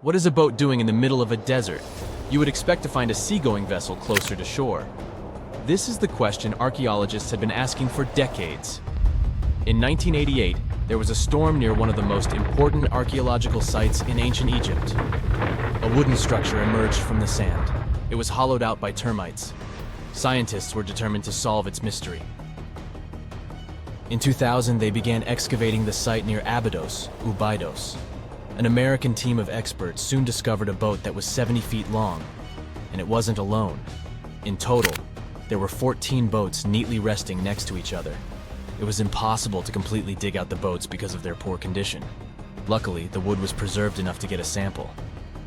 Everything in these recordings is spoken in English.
What is a boat doing in the middle of a desert? You would expect to find a seagoing vessel closer to shore. This is the question archaeologists had been asking for decades. In 1988, there was a storm near one of the most important archaeological sites in ancient Egypt. A wooden structure emerged from the sand. It was hollowed out by termites. Scientists were determined to solve its mystery. In 2000, they began excavating the site near Abydos, Ubidos. An American team of experts soon discovered a boat that was 70 feet long, and it wasn't alone. In total, there were 14 boats neatly resting next to each other. It was impossible to completely dig out the boats because of their poor condition. Luckily, the wood was preserved enough to get a sample.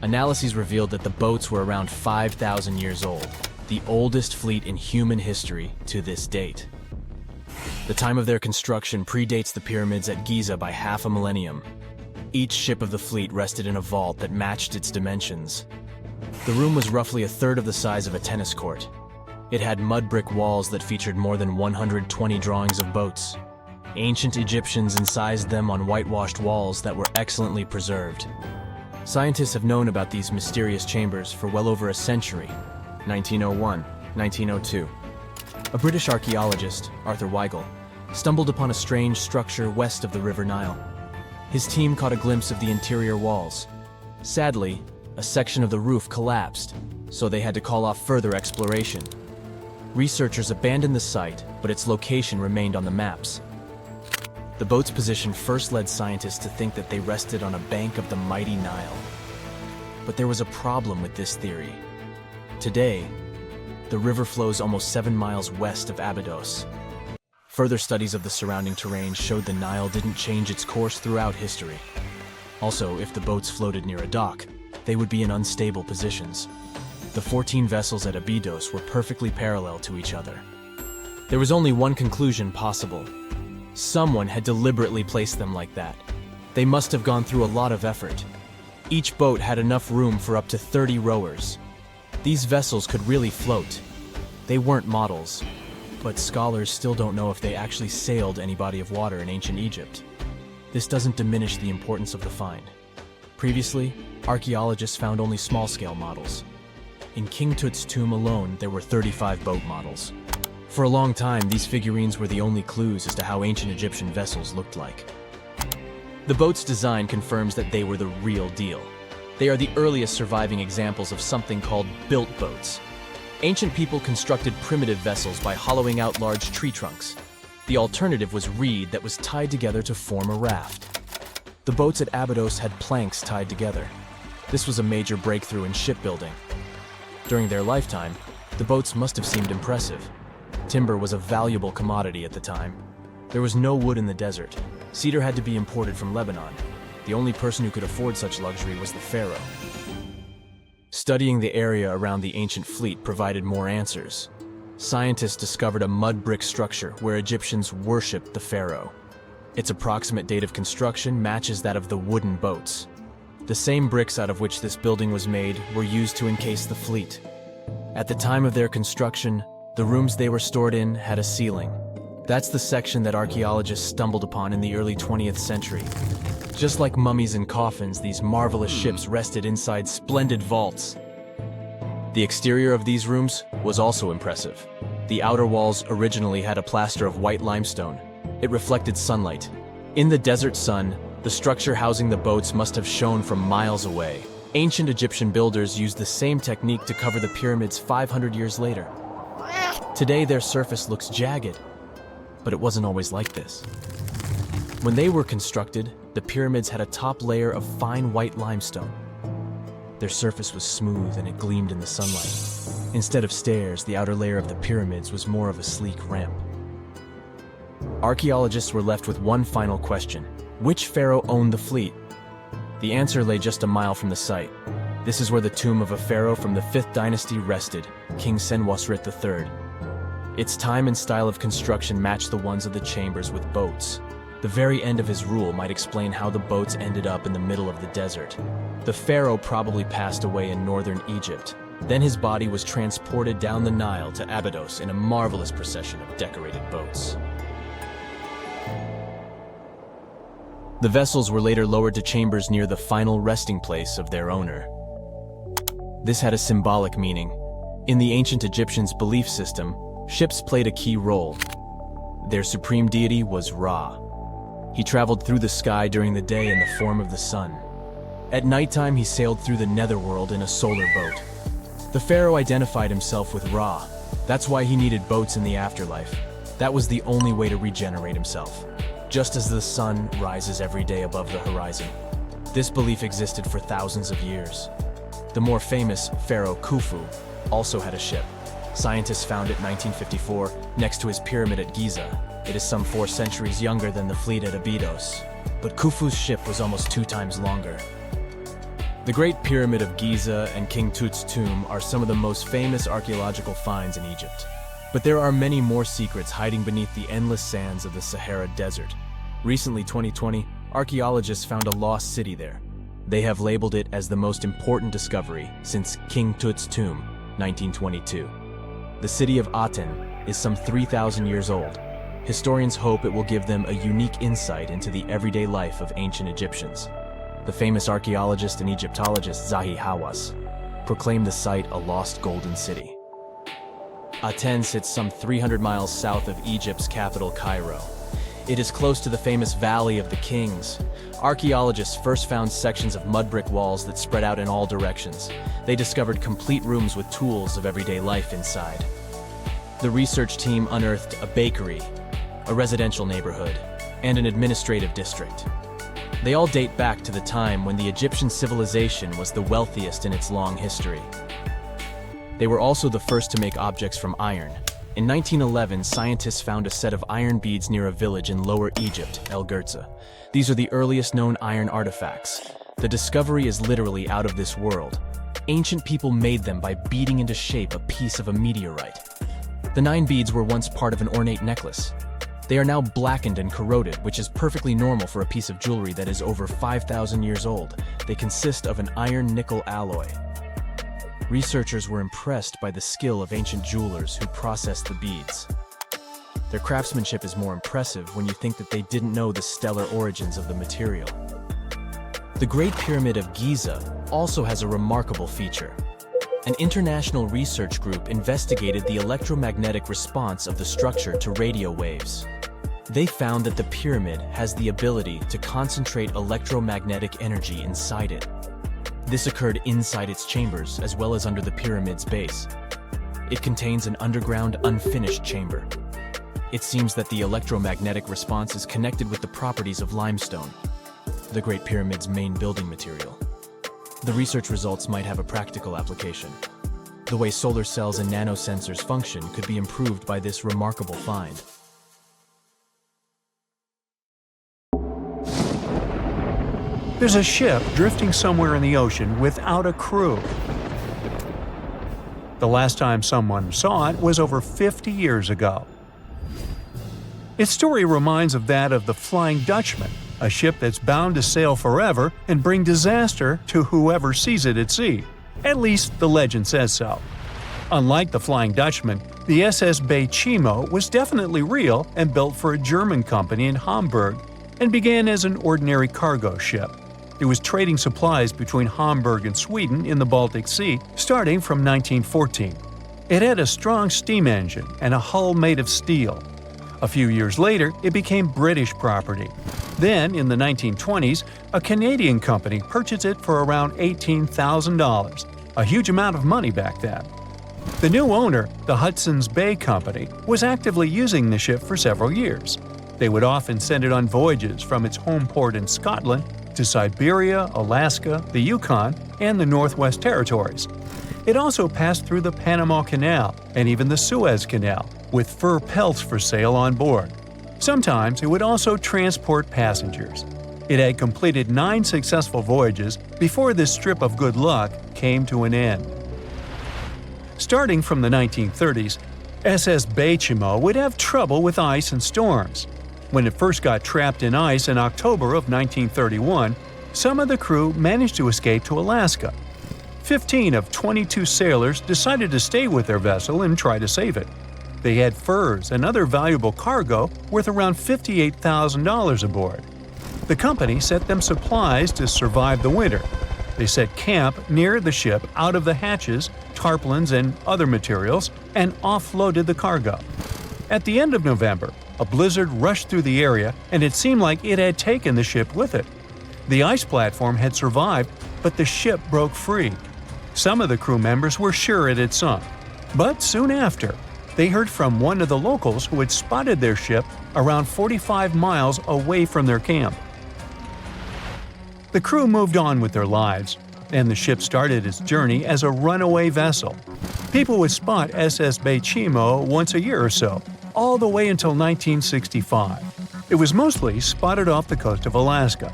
Analyses revealed that the boats were around 5,000 years old, the oldest fleet in human history to this date. The time of their construction predates the pyramids at Giza by half a millennium. Each ship of the fleet rested in a vault that matched its dimensions. The room was roughly a third of the size of a tennis court. It had mud brick walls that featured more than 120 drawings of boats. Ancient Egyptians incised them on whitewashed walls that were excellently preserved. Scientists have known about these mysterious chambers for well over a century. 1901, 1902. A British archaeologist, Arthur Weigel, stumbled upon a strange structure west of the River Nile. His team caught a glimpse of the interior walls. Sadly, a section of the roof collapsed, so they had to call off further exploration. Researchers abandoned the site, but its location remained on the maps. The boat's position first led scientists to think that they rested on a bank of the mighty Nile. But there was a problem with this theory. Today, the river flows almost 7 miles west of Abydos. Further studies of the surrounding terrain showed the Nile didn't change its course throughout history. Also, if the boats floated near a dock, they would be in unstable positions. The 14 vessels at Abydos were perfectly parallel to each other. There was only one conclusion possible. Someone had deliberately placed them like that. They must have gone through a lot of effort. Each boat had enough room for up to 30 rowers. These vessels could really float. They weren't models, but scholars still don't know if they actually sailed any body of water in ancient Egypt. This doesn't diminish the importance of the find. Previously, archaeologists found only small-scale models. In King Tut's tomb alone, there were 35 boat models. For a long time, these figurines were the only clues as to how ancient Egyptian vessels looked like. The boat's design confirms that they were the real deal. They are the earliest surviving examples of something called built boats. Ancient people constructed primitive vessels by hollowing out large tree trunks. The alternative was reed that was tied together to form a raft. The boats at Abydos had planks tied together. This was a major breakthrough in shipbuilding. During their lifetime, the boats must have seemed impressive. Timber was a valuable commodity at the time. There was no wood in the desert. Cedar had to be imported from Lebanon. The only person who could afford such luxury was the pharaoh. Studying the area around the ancient fleet provided more answers. Scientists discovered a mud brick structure where Egyptians worshipped the pharaoh. Its approximate date of construction matches that of the wooden boats. The same bricks out of which this building was made were used to encase the fleet. At the time of their construction, the rooms they were stored in had a ceiling. That's the section that archaeologists stumbled upon in the early 20th century. Just like mummies and coffins, these marvelous ships rested inside splendid vaults. The exterior of these rooms was also impressive. The outer walls originally had a plaster of white limestone. It reflected sunlight. In the desert sun, the structure housing the boats must have shone from miles away. Ancient Egyptian builders used the same technique to cover the pyramids 500 years later. Today, their surface looks jagged, but it wasn't always like this. When they were constructed, the pyramids had a top layer of fine white limestone. Their surface was smooth and it gleamed in the sunlight. Instead of stairs, the outer layer of the pyramids was more of a sleek ramp. Archaeologists were left with one final question. Which pharaoh owned the fleet? The answer lay just a mile from the site. This is where the tomb of a pharaoh from the 5th dynasty rested, King Senwosret III. Its time and style of construction matched the ones of the chambers with boats. The very end of his rule might explain how the boats ended up in the middle of the desert. The pharaoh probably passed away in northern Egypt. Then his body was transported down the Nile to Abydos in a marvelous procession of decorated boats. The vessels were later lowered to chambers near the final resting place of their owner. This had a symbolic meaning. In the ancient Egyptians' belief system, ships played a key role. Their supreme deity was Ra. He traveled through the sky during the day in the form of the sun. At nighttime, he sailed through the netherworld in a solar boat. The pharaoh identified himself with Ra. That's why he needed boats in the afterlife. That was the only way to regenerate himself. Just as the sun rises every day above the horizon. This belief existed for thousands of years. The more famous Pharaoh Khufu also had a ship. Scientists found it in 1954 next to his pyramid at Giza. It is some 4 centuries younger than the fleet at Abydos, but Khufu's ship was almost 2 times longer. The Great Pyramid of Giza and King Tut's tomb are some of the most famous archaeological finds in Egypt. But there are many more secrets hiding beneath the endless sands of the Sahara Desert. Recently, 2020, archaeologists found a lost city there. They have labeled it as the most important discovery since King Tut's tomb, 1922. The city of Aten is some 3,000 years old. Historians hope it will give them a unique insight into the everyday life of ancient Egyptians. The famous archaeologist and Egyptologist Zahi Hawass proclaimed the site a lost golden city. Aten sits some 300 miles south of Egypt's capital, Cairo. It is close to the famous Valley of the Kings. Archaeologists first found sections of mud brick walls that spread out in all directions. They discovered complete rooms with tools of everyday life inside. The research team unearthed a bakery, a residential neighborhood, and an administrative district. They all date back to the time when the Egyptian civilization was the wealthiest in its long history. They were also the first to make objects from iron. In 1911, scientists found a set of iron beads near a village in Lower Egypt, El Girza. These are the earliest known iron artifacts. The discovery is literally out of this world. Ancient people made them by beating into shape a piece of a meteorite. The 9 beads were once part of an ornate necklace. They are now blackened and corroded, which is perfectly normal for a piece of jewelry that is over 5,000 years old. They consist of an iron-nickel alloy. Researchers were impressed by the skill of ancient jewelers who processed the beads. Their craftsmanship is more impressive when you think that they didn't know the stellar origins of the material. The Great Pyramid of Giza also has a remarkable feature. An international research group investigated the electromagnetic response of the structure to radio waves. They found that the pyramid has the ability to concentrate electromagnetic energy inside it. This occurred inside its chambers as well as under the pyramid's base. It contains an underground, unfinished chamber. It seems that the electromagnetic response is connected with the properties of limestone, the Great Pyramid's main building material. The research results might have a practical application. The way solar cells and nanosensors function could be improved by this remarkable find. There's a ship drifting somewhere in the ocean without a crew. The last time someone saw it was over 50 years ago. Its story reminds of that of the Flying Dutchman, a ship that's bound to sail forever and bring disaster to whoever sees it at sea. At least the legend says so. Unlike the Flying Dutchman, the SS Bay Chimo was definitely real and built for a German company in Hamburg and began as an ordinary cargo ship. It was trading supplies between Hamburg and Sweden in the Baltic Sea starting from 1914. It had a strong steam engine and a hull made of steel. A few years later, it became British property. Then, in the 1920s, a Canadian company purchased it for around $18,000, a huge amount of money back then. The new owner, the Hudson's Bay Company, was actively using the ship for several years. They would often send it on voyages from its home port in Scotland to Siberia, Alaska, the Yukon, and the Northwest Territories. It also passed through the Panama Canal and even the Suez Canal, with fur pelts for sale on board. Sometimes it would also transport passengers. It had completed 9 successful voyages before this strip of good luck came to an end. Starting from the 1930s, SS Bay Chimo would have trouble with ice and storms. When it first got trapped in ice in October of 1931, some of the crew managed to escape to Alaska. 15 of 22 sailors decided to stay with their vessel and try to save it. They had furs and other valuable cargo worth around $58,000 aboard. The company sent them supplies to survive the winter. They set camp near the ship out of the hatches, tarpaulins, and other materials, and offloaded the cargo. At the end of November, a blizzard rushed through the area, and it seemed like it had taken the ship with it. The ice platform had survived, but the ship broke free. Some of the crew members were sure it had sunk. But soon after, they heard from one of the locals who had spotted their ship around 45 miles away from their camp. The crew moved on with their lives, and the ship started its journey as a runaway vessel. People would spot SS Bechimo once a year or so, all the way until 1965. It was mostly spotted off the coast of Alaska.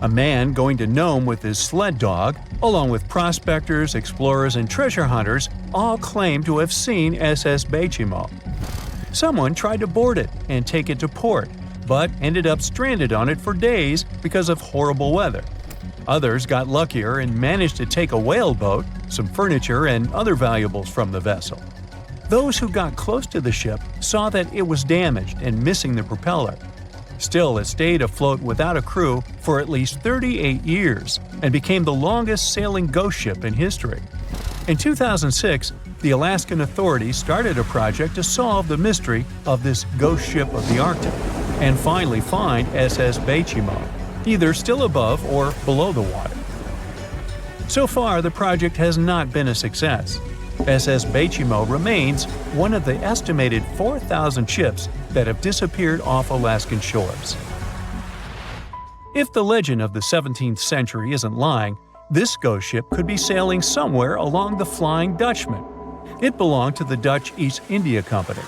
A man going to Nome with his sled dog, along with prospectors, explorers, and treasure hunters, all claimed to have seen SS Bechimo. Someone tried to board it and take it to port, but ended up stranded on it for days because of horrible weather. Others got luckier and managed to take a whaleboat, some furniture, and other valuables from the vessel. Those who got close to the ship saw that it was damaged and missing the propeller. Still, it stayed afloat without a crew for at least 38 years and became the longest sailing ghost ship in history. In 2006, the Alaskan authorities started a project to solve the mystery of this ghost ship of the Arctic and finally find SS Bechimo, either still above or below the water. So far, the project has not been a success. SS Bechimo remains one of the estimated 4,000 ships that have disappeared off Alaskan shores. If the legend of the 17th century isn't lying, this ghost ship could be sailing somewhere along the Flying Dutchman. It belonged to the Dutch East India Company.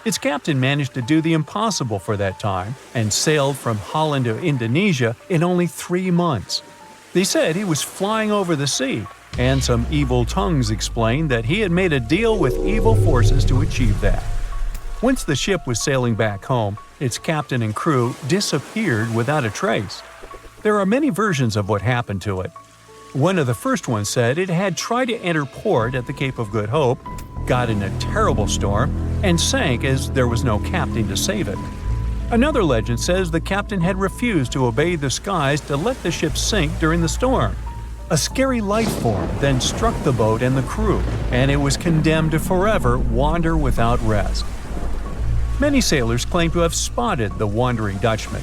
Its captain managed to do the impossible for that time and sailed from Holland to Indonesia in only 3 months. They said he was flying over the sea, and some evil tongues explained that he had made a deal with evil forces to achieve that. Once the ship was sailing back home, its captain and crew disappeared without a trace. There are many versions of what happened to it. One of the first ones said it had tried to enter port at the Cape of Good Hope, got in a terrible storm, and sank as there was no captain to save it. Another legend says the captain had refused to obey the skies to let the ship sink during the storm. A scary life form then struck the boat and the crew, and it was condemned to forever wander without rest. Many sailors claim to have spotted the Wandering Dutchman.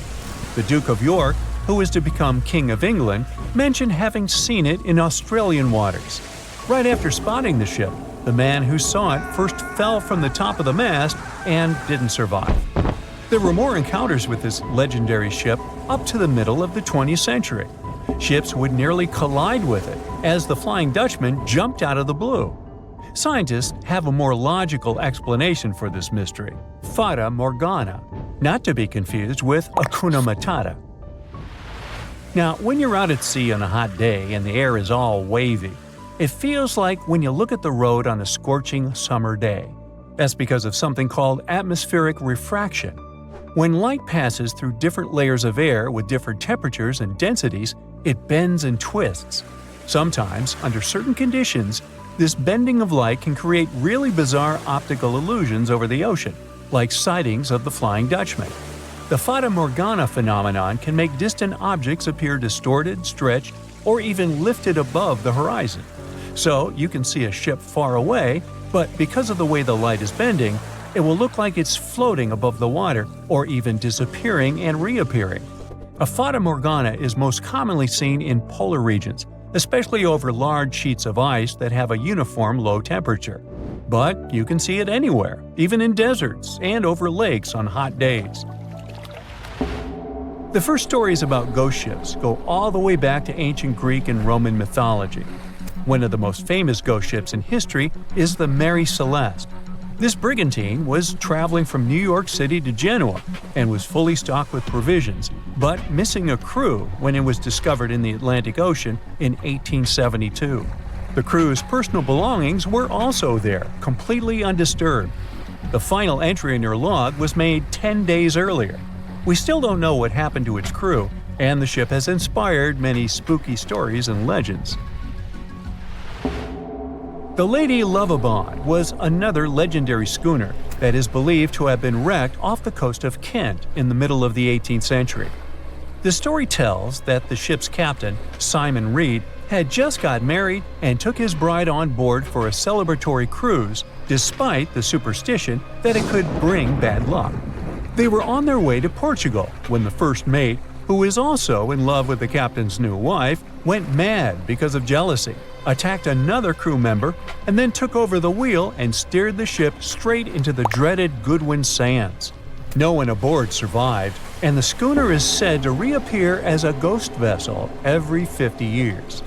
The Duke of York, who was to become King of England, mentioned having seen it in Australian waters. Right after spotting the ship, the man who saw it first fell from the top of the mast and didn't survive. There were more encounters with this legendary ship up to the middle of the 20th century. Ships would nearly collide with it as the Flying Dutchman jumped out of the blue. Scientists have a more logical explanation for this mystery: Fata Morgana, not to be confused with Hakuna Matata. Now, when you're out at sea on a hot day and the air is all wavy, it feels like when you look at the road on a scorching summer day. That's because of something called atmospheric refraction. When light passes through different layers of air with different temperatures and densities, it bends and twists. Sometimes, under certain conditions, this bending of light can create really bizarre optical illusions over the ocean, like sightings of the Flying Dutchman. The Fata Morgana phenomenon can make distant objects appear distorted, stretched, or even lifted above the horizon. So you can see a ship far away, but because of the way the light is bending, it will look like it's floating above the water or even disappearing and reappearing. A Fata Morgana is most commonly seen in polar regions, especially over large sheets of ice that have a uniform low temperature. But you can see it anywhere, even in deserts and over lakes on hot days. The first stories about ghost ships go all the way back to ancient Greek and Roman mythology. One of the most famous ghost ships in history is the Mary Celeste. This brigantine was traveling from New York City to Genoa and was fully stocked with provisions, but missing a crew when it was discovered in the Atlantic Ocean in 1872. The crew's personal belongings were also there, completely undisturbed. The final entry in their log was made 10 days earlier. We still don't know what happened to its crew, and the ship has inspired many spooky stories and legends. The Lady Lovibond was another legendary schooner that is believed to have been wrecked off the coast of Kent in the middle of the 18th century. The story tells that the ship's captain, Simon Reed, had just got married and took his bride on board for a celebratory cruise, despite the superstition that it could bring bad luck. They were on their way to Portugal when the first mate, who is also in love with the captain's new wife, went mad because of jealousy, attacked another crew member, and then took over the wheel and steered the ship straight into the dreaded Goodwin Sands. No one aboard survived, and the schooner is said to reappear as a ghost vessel every 50 years.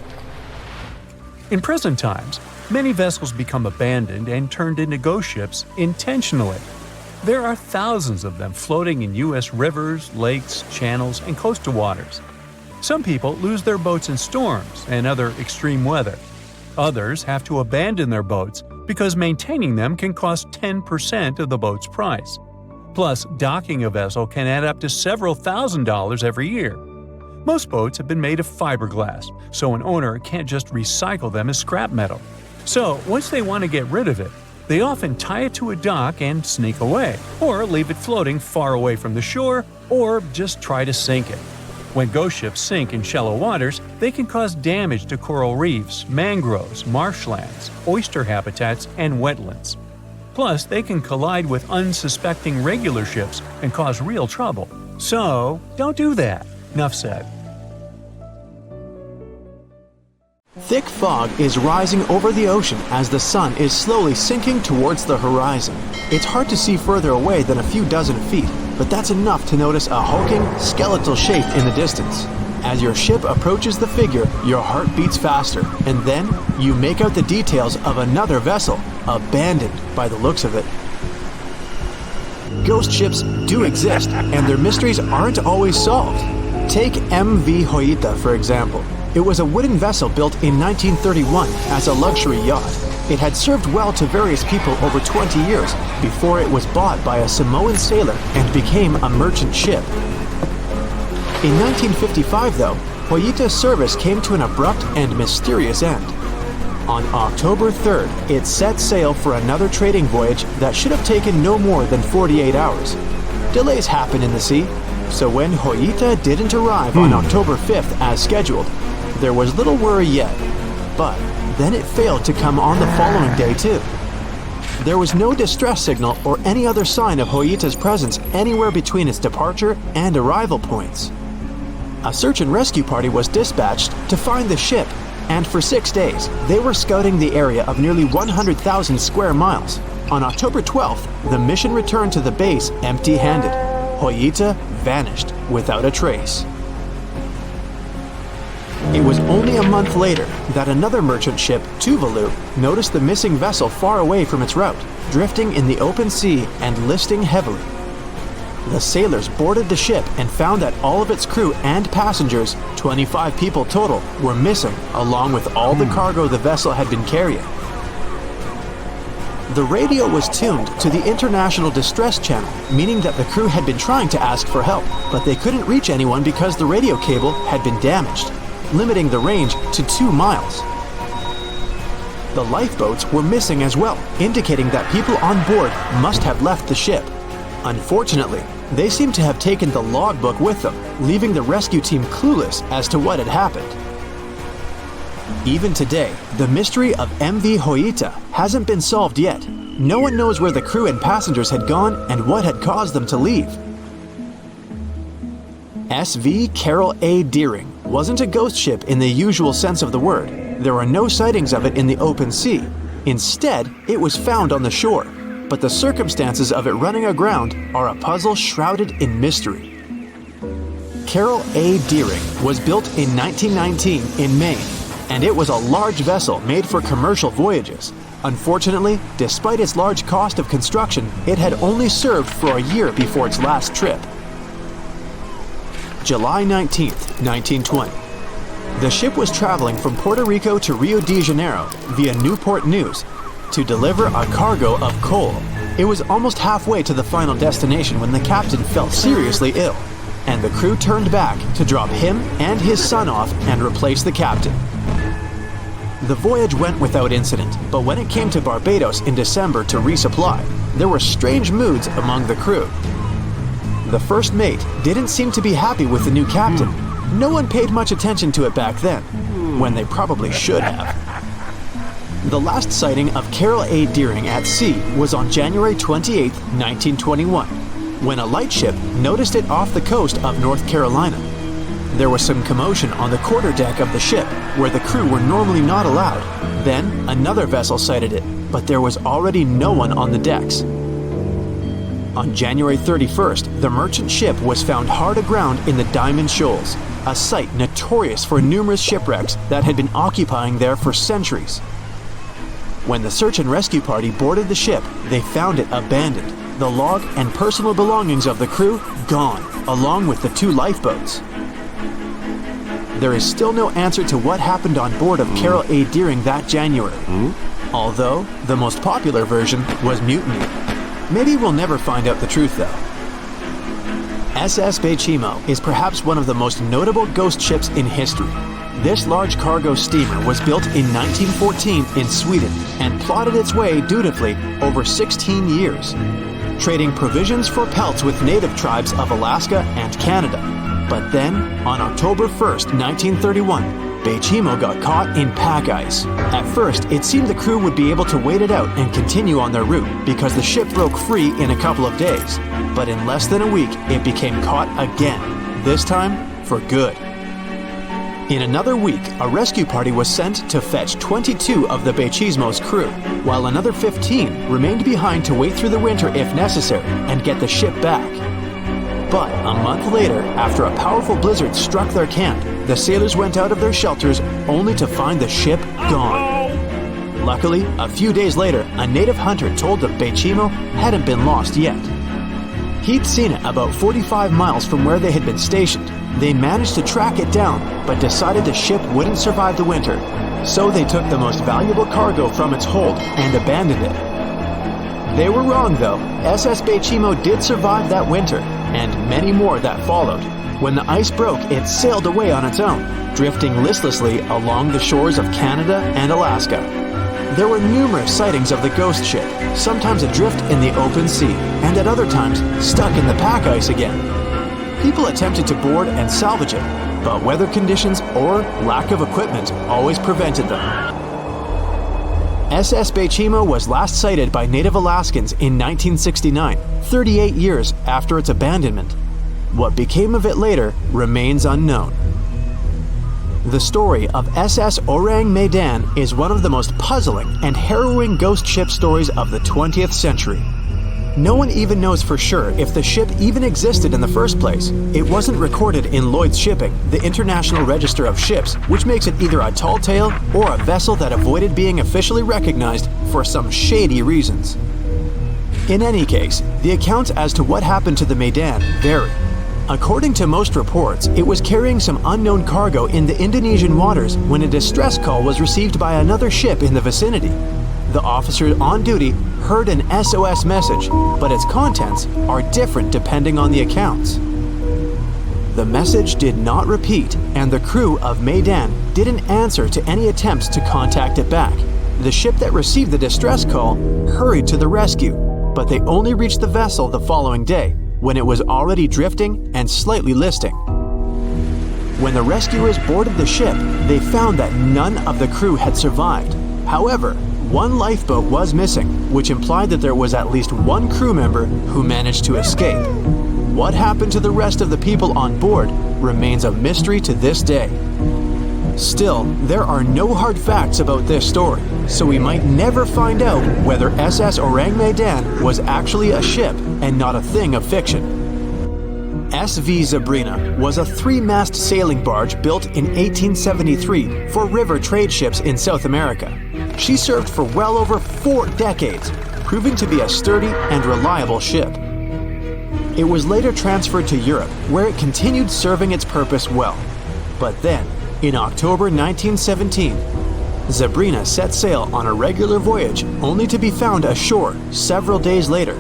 In present times, many vessels become abandoned and turned into ghost ships intentionally. There are thousands of them floating in U.S. rivers, lakes, channels, and coastal waters. Some people lose their boats in storms and other extreme weather. Others have to abandon their boats because maintaining them can cost 10% of the boat's price. Plus, docking a vessel can add up to several $1,000s every year. Most boats have been made of fiberglass, so an owner can't just recycle them as scrap metal. So, once they want to get rid of it, they often tie it to a dock and sneak away, or leave it floating far away from the shore, or just try to sink it. When ghost ships sink in shallow waters, they can cause damage to coral reefs, mangroves, marshlands, oyster habitats, and wetlands. Plus, they can collide with unsuspecting regular ships and cause real trouble. So, don't do that. Enough said. Thick fog is rising over the ocean as the sun is slowly sinking towards the horizon. It's hard to see further away than a few dozen feet, but that's enough to notice a hulking, skeletal shape in the distance. As your ship approaches the figure, your heart beats faster, and then you make out the details of another vessel, abandoned by the looks of it. Ghost ships do exist, and their mysteries aren't always solved. Take MV Hoita, for example. It was a wooden vessel built in 1931 as a luxury yacht. It had served well to various people over 20 years before it was bought by a Samoan sailor and became a merchant ship. In 1955, though, Hoita's service came to an abrupt and mysterious end. On October 3rd, it set sail for another trading voyage that should have taken no more than 48 hours. Delays happen in the sea, so when Hoita didn't arrive on October 5th as scheduled, there was little worry yet. But then it failed to come on the following day too. There was no distress signal or any other sign of Hoita's presence anywhere between its departure and arrival points. A search and rescue party was dispatched to find the ship, and for 6 days, they were scouting the area of nearly 100,000 square miles. On October 12th, the mission returned to the base empty-handed. Hoita vanished without a trace. It was only a month later that another merchant ship, Tuvalu, noticed the missing vessel far away from its route, drifting in the open sea and listing heavily. The sailors boarded the ship and found that all of its crew and passengers, 25 people total, were missing, along with all the cargo the vessel had been carrying. The radio was tuned to the International Distress Channel, meaning that the crew had been trying to ask for help, but they couldn't reach anyone because the radio cable had been damaged, limiting the range to 2 miles. The lifeboats were missing as well, indicating that people on board must have left the ship. Unfortunately, they seem to have taken the logbook with them, leaving the rescue team clueless as to what had happened. Even today, the mystery of MV Hoita hasn't been solved yet. No one knows where the crew and passengers had gone and what had caused them to leave. SV Carol A. Deering wasn't a ghost ship in the usual sense of the word. There were no sightings of it in the open sea. Instead, it was found on the shore, but the circumstances of it running aground are a puzzle shrouded in mystery. Carol A. Deering was built in 1919 in Maine, and it was a large vessel made for commercial voyages. Unfortunately, despite its large cost of construction, it had only served for a year before its last trip. July 19, 1920. The ship was traveling from Puerto Rico to Rio de Janeiro via Newport News to deliver a cargo of coal. It was almost halfway to the final destination when the captain fell seriously ill, and the crew turned back to drop him and his son off and replace the captain. The voyage went without incident, but when it came to Barbados in December to resupply, there were strange moods among the crew. The first mate didn't seem to be happy with the new captain. No one paid much attention to it back then, when they probably should have. The last sighting of Carol A. Deering at sea was on January 28, 1921, when a lightship noticed it off the coast of North Carolina. There was some commotion on the quarterdeck of the ship, where the crew were normally not allowed. Then, another vessel sighted it, but there was already no one on the decks. On January 31st, the merchant ship was found hard aground in the Diamond Shoals, a site notorious for numerous shipwrecks that had been occupying there for centuries. When the search and rescue party boarded the ship, they found it abandoned, the log and personal belongings of the crew gone, along with the 2 lifeboats. There is still no answer to what happened on board of Carol A. Deering that January, although the most popular version was mutiny. Maybe we'll never find out the truth though. SS Bechimo is perhaps one of the most notable ghost ships in history. This large cargo steamer was built in 1914 in Sweden and plodded its way dutifully over 16 years, trading provisions for pelts with native tribes of Alaska and Canada. But then, on October 1st, 1931, Bechimo got caught in pack ice. At first, it seemed the crew would be able to wait it out and continue on their route because the ship broke free in a couple of days. But in less than a week, it became caught again, this time for good. In another week, a rescue party was sent to fetch 22 of the Bechimo's crew, while another 15 remained behind to wait through the winter if necessary and get the ship back. But a month later, after a powerful blizzard struck their camp, the sailors went out of their shelters only to find the ship gone. Luckily, a few days later, a native hunter told that Bechimo hadn't been lost yet. He'd seen it about 45 miles from where they had been stationed. They managed to track it down, but decided the ship wouldn't survive the winter. So they took the most valuable cargo from its hold and abandoned it. They were wrong though. SS Bechimo did survive that winter, and many more that followed. When the ice broke, it sailed away on its own, drifting listlessly along the shores of Canada and Alaska. There were numerous sightings of the ghost ship, sometimes adrift in the open sea, and at other times stuck in the pack ice again. People attempted to board and salvage it, but weather conditions or lack of equipment always prevented them. SS Bechimo was last sighted by native Alaskans in 1969, 38 years after its abandonment. What became of it later remains unknown. The story of SS Orang Medan is one of the most puzzling and harrowing ghost ship stories of the 20th century. No one even knows for sure if the ship even existed in the first place. It wasn't recorded in Lloyd's Shipping, the International Register of Ships, which makes it either a tall tale or a vessel that avoided being officially recognized for some shady reasons. In any case, the accounts as to what happened to the Medan vary. According to most reports, it was carrying some unknown cargo in the Indonesian waters when a distress call was received by another ship in the vicinity. The officer on duty heard an SOS message, but its contents are different depending on the accounts. The message did not repeat, and the crew of Medan didn't answer to any attempts to contact it back. The ship that received the distress call hurried to the rescue, but they only reached the vessel the following day, when it was already drifting and slightly listing. When the rescuers boarded the ship, they found that none of the crew had survived. However, one lifeboat was missing, which implied that there was at least one crew member who managed to escape. What happened to the rest of the people on board remains a mystery to this day. Still, there are no hard facts about this story, so we might never find out whether SS Orang Medan was actually a ship and not a thing of fiction. SV Zabrina was a 3-mast sailing barge built in 1873 for river trade ships in South America. She served for well over 4 decades, proving to be a sturdy and reliable ship. It was later transferred to Europe, where it continued serving its purpose well. But then, in October 1917, Zabrina set sail on a regular voyage only to be found ashore several days later.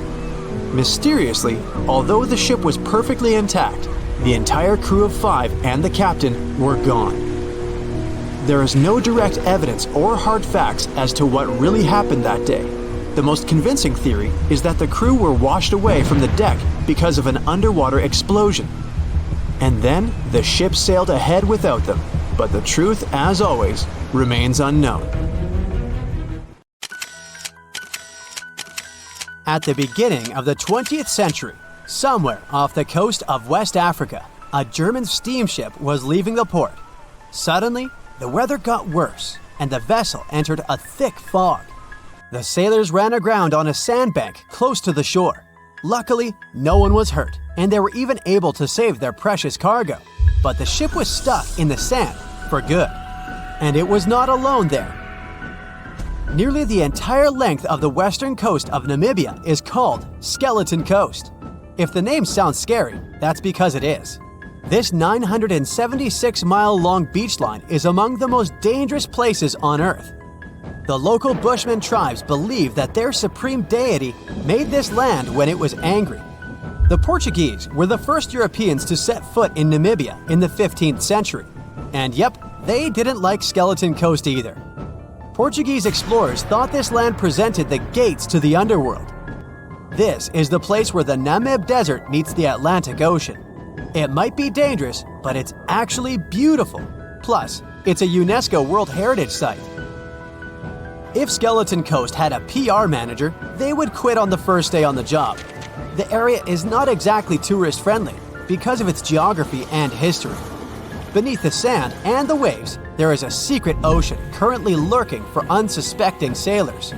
Mysteriously, although the ship was perfectly intact, the entire crew of 5 and the captain were gone. There is no direct evidence or hard facts as to what really happened that day, The most convincing theory is that the crew were washed away from the deck because of an underwater explosion. And then the ship sailed ahead without them, but the truth, as always, remains unknown. At the beginning of the 20th century, somewhere off the coast of West Africa, a German steamship was leaving the port. Suddenly, the weather got worse, and the vessel entered a thick fog. The sailors ran aground on a sandbank close to the shore. Luckily, no one was hurt, and they were even able to save their precious cargo. But the ship was stuck in the sand for good. And it was not alone there. Nearly the entire length of the western coast of Namibia is called Skeleton Coast. If the name sounds scary, that's because it is. This 976-mile-long beach line is among the most dangerous places on Earth. The local Bushman tribes believe that their supreme deity made this land when it was angry. The Portuguese were the first Europeans to set foot in Namibia in the 15th century. And yep, they didn't like Skeleton Coast either. Portuguese explorers thought this land presented the gates to the underworld. This is the place where the Namib Desert meets the Atlantic Ocean. It might be dangerous, but it's actually beautiful. Plus, it's a UNESCO World Heritage Site. If Skeleton Coast had a PR manager, they would quit on the first day on the job. The area is not exactly tourist-friendly because of its geography and history. Beneath the sand and the waves, there is a secret ocean currently lurking for unsuspecting sailors.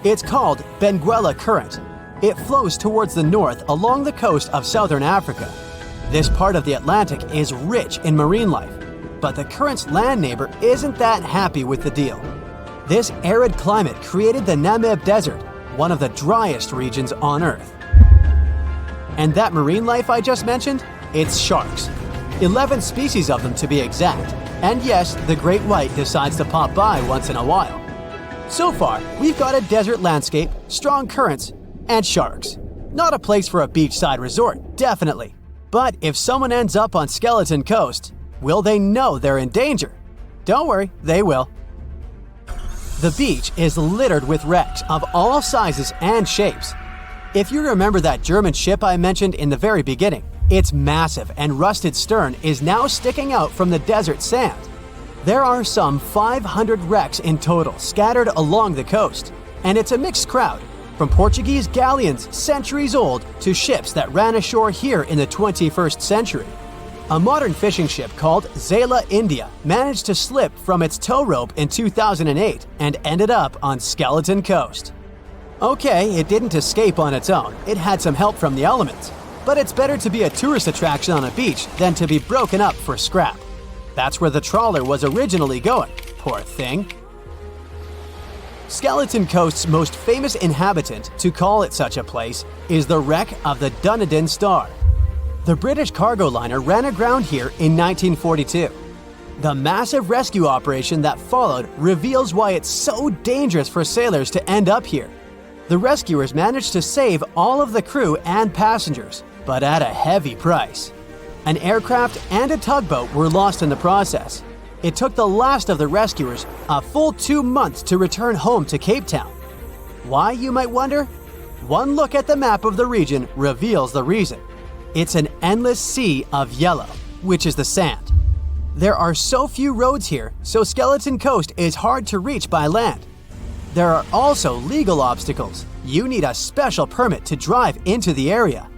It's called Benguela Current. It flows towards the north along the coast of southern Africa. This part of the Atlantic is rich in marine life, but the current's land neighbor isn't that happy with the deal. This arid climate created the Namib Desert, one of the driest regions on Earth. And that marine life I just mentioned? It's sharks. 11 species of them to be exact. And yes, the great white decides to pop by once in a while. So far, we've got a desert landscape, strong currents, and sharks. Not a place for a beachside resort, definitely. But if someone ends up on Skeleton Coast, will they know they're in danger? Don't worry, they will. The beach is littered with wrecks of all sizes and shapes. If you remember that German ship I mentioned in the very beginning, its massive and rusted stern is now sticking out from the desert sand. There are some 500 wrecks in total scattered along the coast, and it's a mixed crowd, from Portuguese galleons centuries old to ships that ran ashore here in the 21st century. A modern fishing ship called Zela India managed to slip from its tow rope in 2008 and ended up on Skeleton Coast. Okay, it didn't escape on its own, it had some help from the elements. But it's better to be a tourist attraction on a beach than to be broken up for scrap. That's where the trawler was originally going, poor thing. Skeleton Coast's most famous inhabitant, to call it such a place, is the wreck of the Dunedin Star. The British cargo liner ran aground here in 1942. The massive rescue operation that followed reveals why it's so dangerous for sailors to end up here. The rescuers managed to save all of the crew and passengers, but at a heavy price. An aircraft and a tugboat were lost in the process. It took the last of the rescuers a full 2 months to return home to Cape Town. Why, you might wonder? One look at the map of the region reveals the reason. It's an endless sea of yellow, which is the sand. There are so few roads here, so Skeleton Coast is hard to reach by land. There are also legal obstacles. You need a special permit to drive into the area.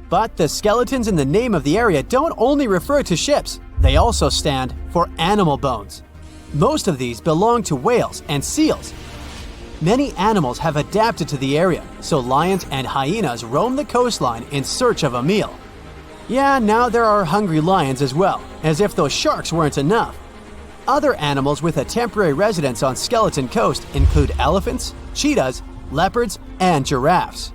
But the skeletons in the name of the area don't only refer to ships, they also stand for animal bones. Most of these belong to whales and seals. Many animals have adapted to the area, so lions and hyenas roam the coastline in search of a meal. Yeah, now there are hungry lions as well, as if those sharks weren't enough. Other animals with a temporary residence on Skeleton Coast include elephants, cheetahs, leopards, and giraffes.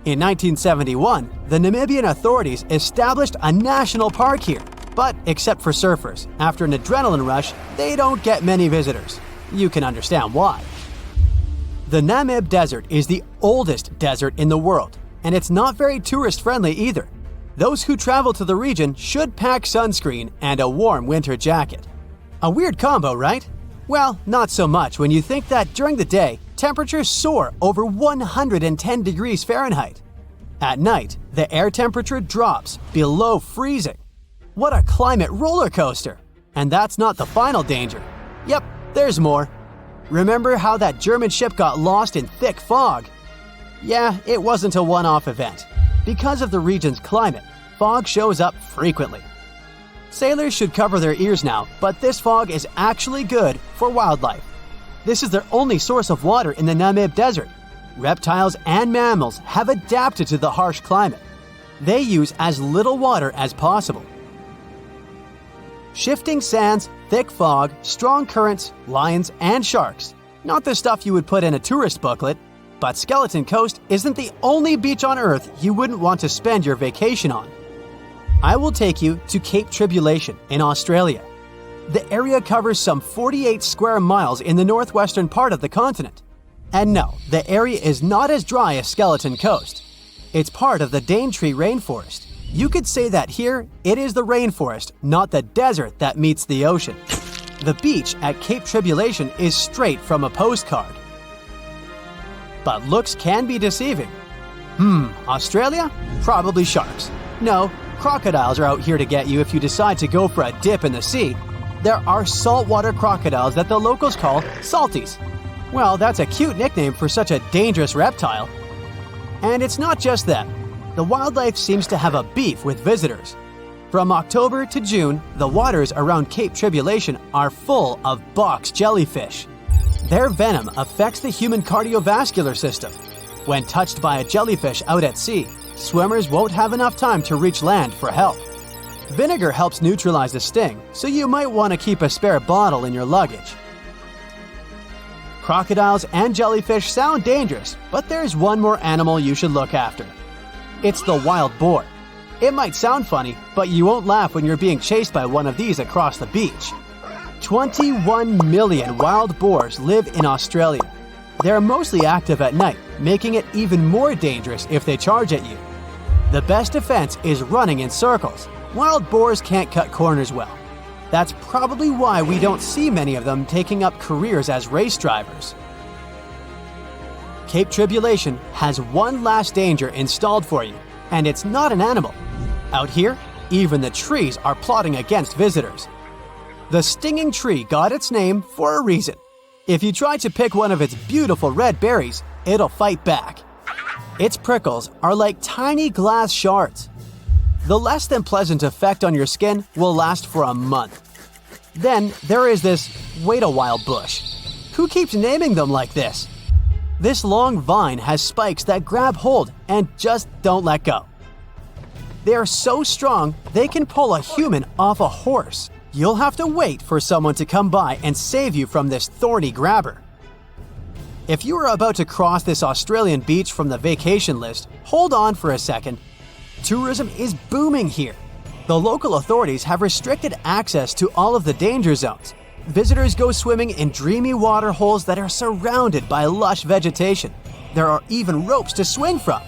In 1971, the Namibian authorities established a national park here, but except for surfers, after an adrenaline rush, they don't get many visitors. You can understand why. The Namib Desert is the oldest desert in the world, and it's not very tourist-friendly either. Those who travel to the region should pack sunscreen and a warm winter jacket. A weird combo, right? Well, not so much when you think that during the day, temperatures soar over 110 degrees Fahrenheit. At night, the air temperature drops below freezing. What a climate roller coaster! And that's not the final danger. Yep, there's more. Remember how that German ship got lost in thick fog? Yeah, it wasn't a one-off event. Because of the region's climate, fog shows up frequently. Sailors should cover their ears now, but this fog is actually good for wildlife. This is their only source of water in the Namib Desert. Reptiles and mammals have adapted to the harsh climate. They use as little water as possible. Shifting sands, thick fog, strong currents, lions, and sharks. Not the stuff you would put in a tourist booklet, but Skeleton Coast isn't the only beach on Earth you wouldn't want to spend your vacation on. I will take you to Cape Tribulation in Australia. The area covers some 48 square miles in the northwestern part of the continent. And no, the area is not as dry as Skeleton Coast. It's part of the Daintree rainforest. You could say that here, it is the rainforest, not the desert that meets the ocean. The beach at Cape Tribulation is straight from a postcard. But looks can be deceiving. Australia? Probably sharks. No, crocodiles are out here to get you if you decide to go for a dip in the sea. There are saltwater crocodiles that the locals call salties. Well, that's a cute nickname for such a dangerous reptile. And it's not just them. The wildlife seems to have a beef with visitors. From October to June, the waters around Cape Tribulation are full of box jellyfish. Their venom affects the human cardiovascular system. When touched by a jellyfish out at sea, swimmers won't have enough time to reach land for help. Vinegar helps neutralize the sting, so you might want to keep a spare bottle in your luggage. Crocodiles and jellyfish sound dangerous, but there's one more animal you should look after. It's the wild boar. It might sound funny, but you won't laugh when you're being chased by one of these across the beach. 21 million wild boars live in Australia. They're mostly active at night, making it even more dangerous if they charge at you. The best defense is running in circles. Wild boars can't cut corners well. That's probably why we don't see many of them taking up careers as race drivers. Cape Tribulation has one last danger installed for you, and it's not an animal. Out here, even the trees are plotting against visitors. The stinging tree got its name for a reason. If you try to pick one of its beautiful red berries, it'll fight back. Its prickles are like tiny glass shards. The less than pleasant effect on your skin will last for a month. Then there is this wait-a-while bush. Who keeps naming them like this? This long vine has spikes that grab hold and just don't let go. They are so strong they can pull a human off a horse. You'll have to wait for someone to come by and save you from this thorny grabber. If you are about to cross this Australian beach from the vacation list, hold on for a second. Tourism is booming here. The local authorities have restricted access to all of the danger zones. Visitors go swimming in dreamy water holes that are surrounded by lush vegetation. There are even ropes to swing from.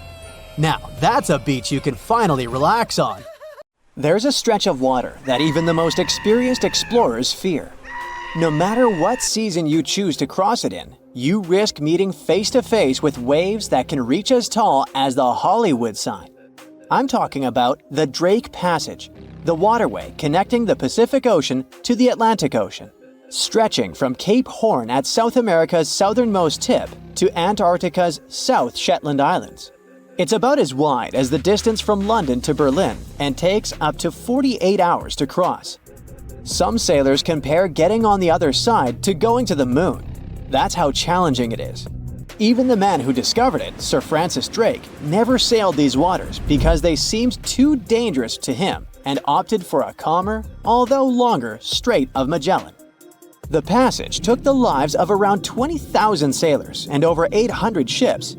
Now, that's a beach you can finally relax on. There's a stretch of water that even the most experienced explorers fear. No matter what season you choose to cross it in, you risk meeting face-to-face with waves that can reach as tall as the Hollywood sign. I'm talking about the Drake Passage, the waterway connecting the Pacific Ocean to the Atlantic Ocean, stretching from Cape Horn at South America's southernmost tip to Antarctica's South Shetland Islands. It's about as wide as the distance from London to Berlin and takes up to 48 hours to cross. Some sailors compare getting on the other side to going to the moon. That's how challenging it is. Even the man who discovered it, Sir Francis Drake, never sailed these waters because they seemed too dangerous to him and opted for a calmer, although longer, Strait of Magellan. The passage took the lives of around 20,000 sailors and over 800 ships.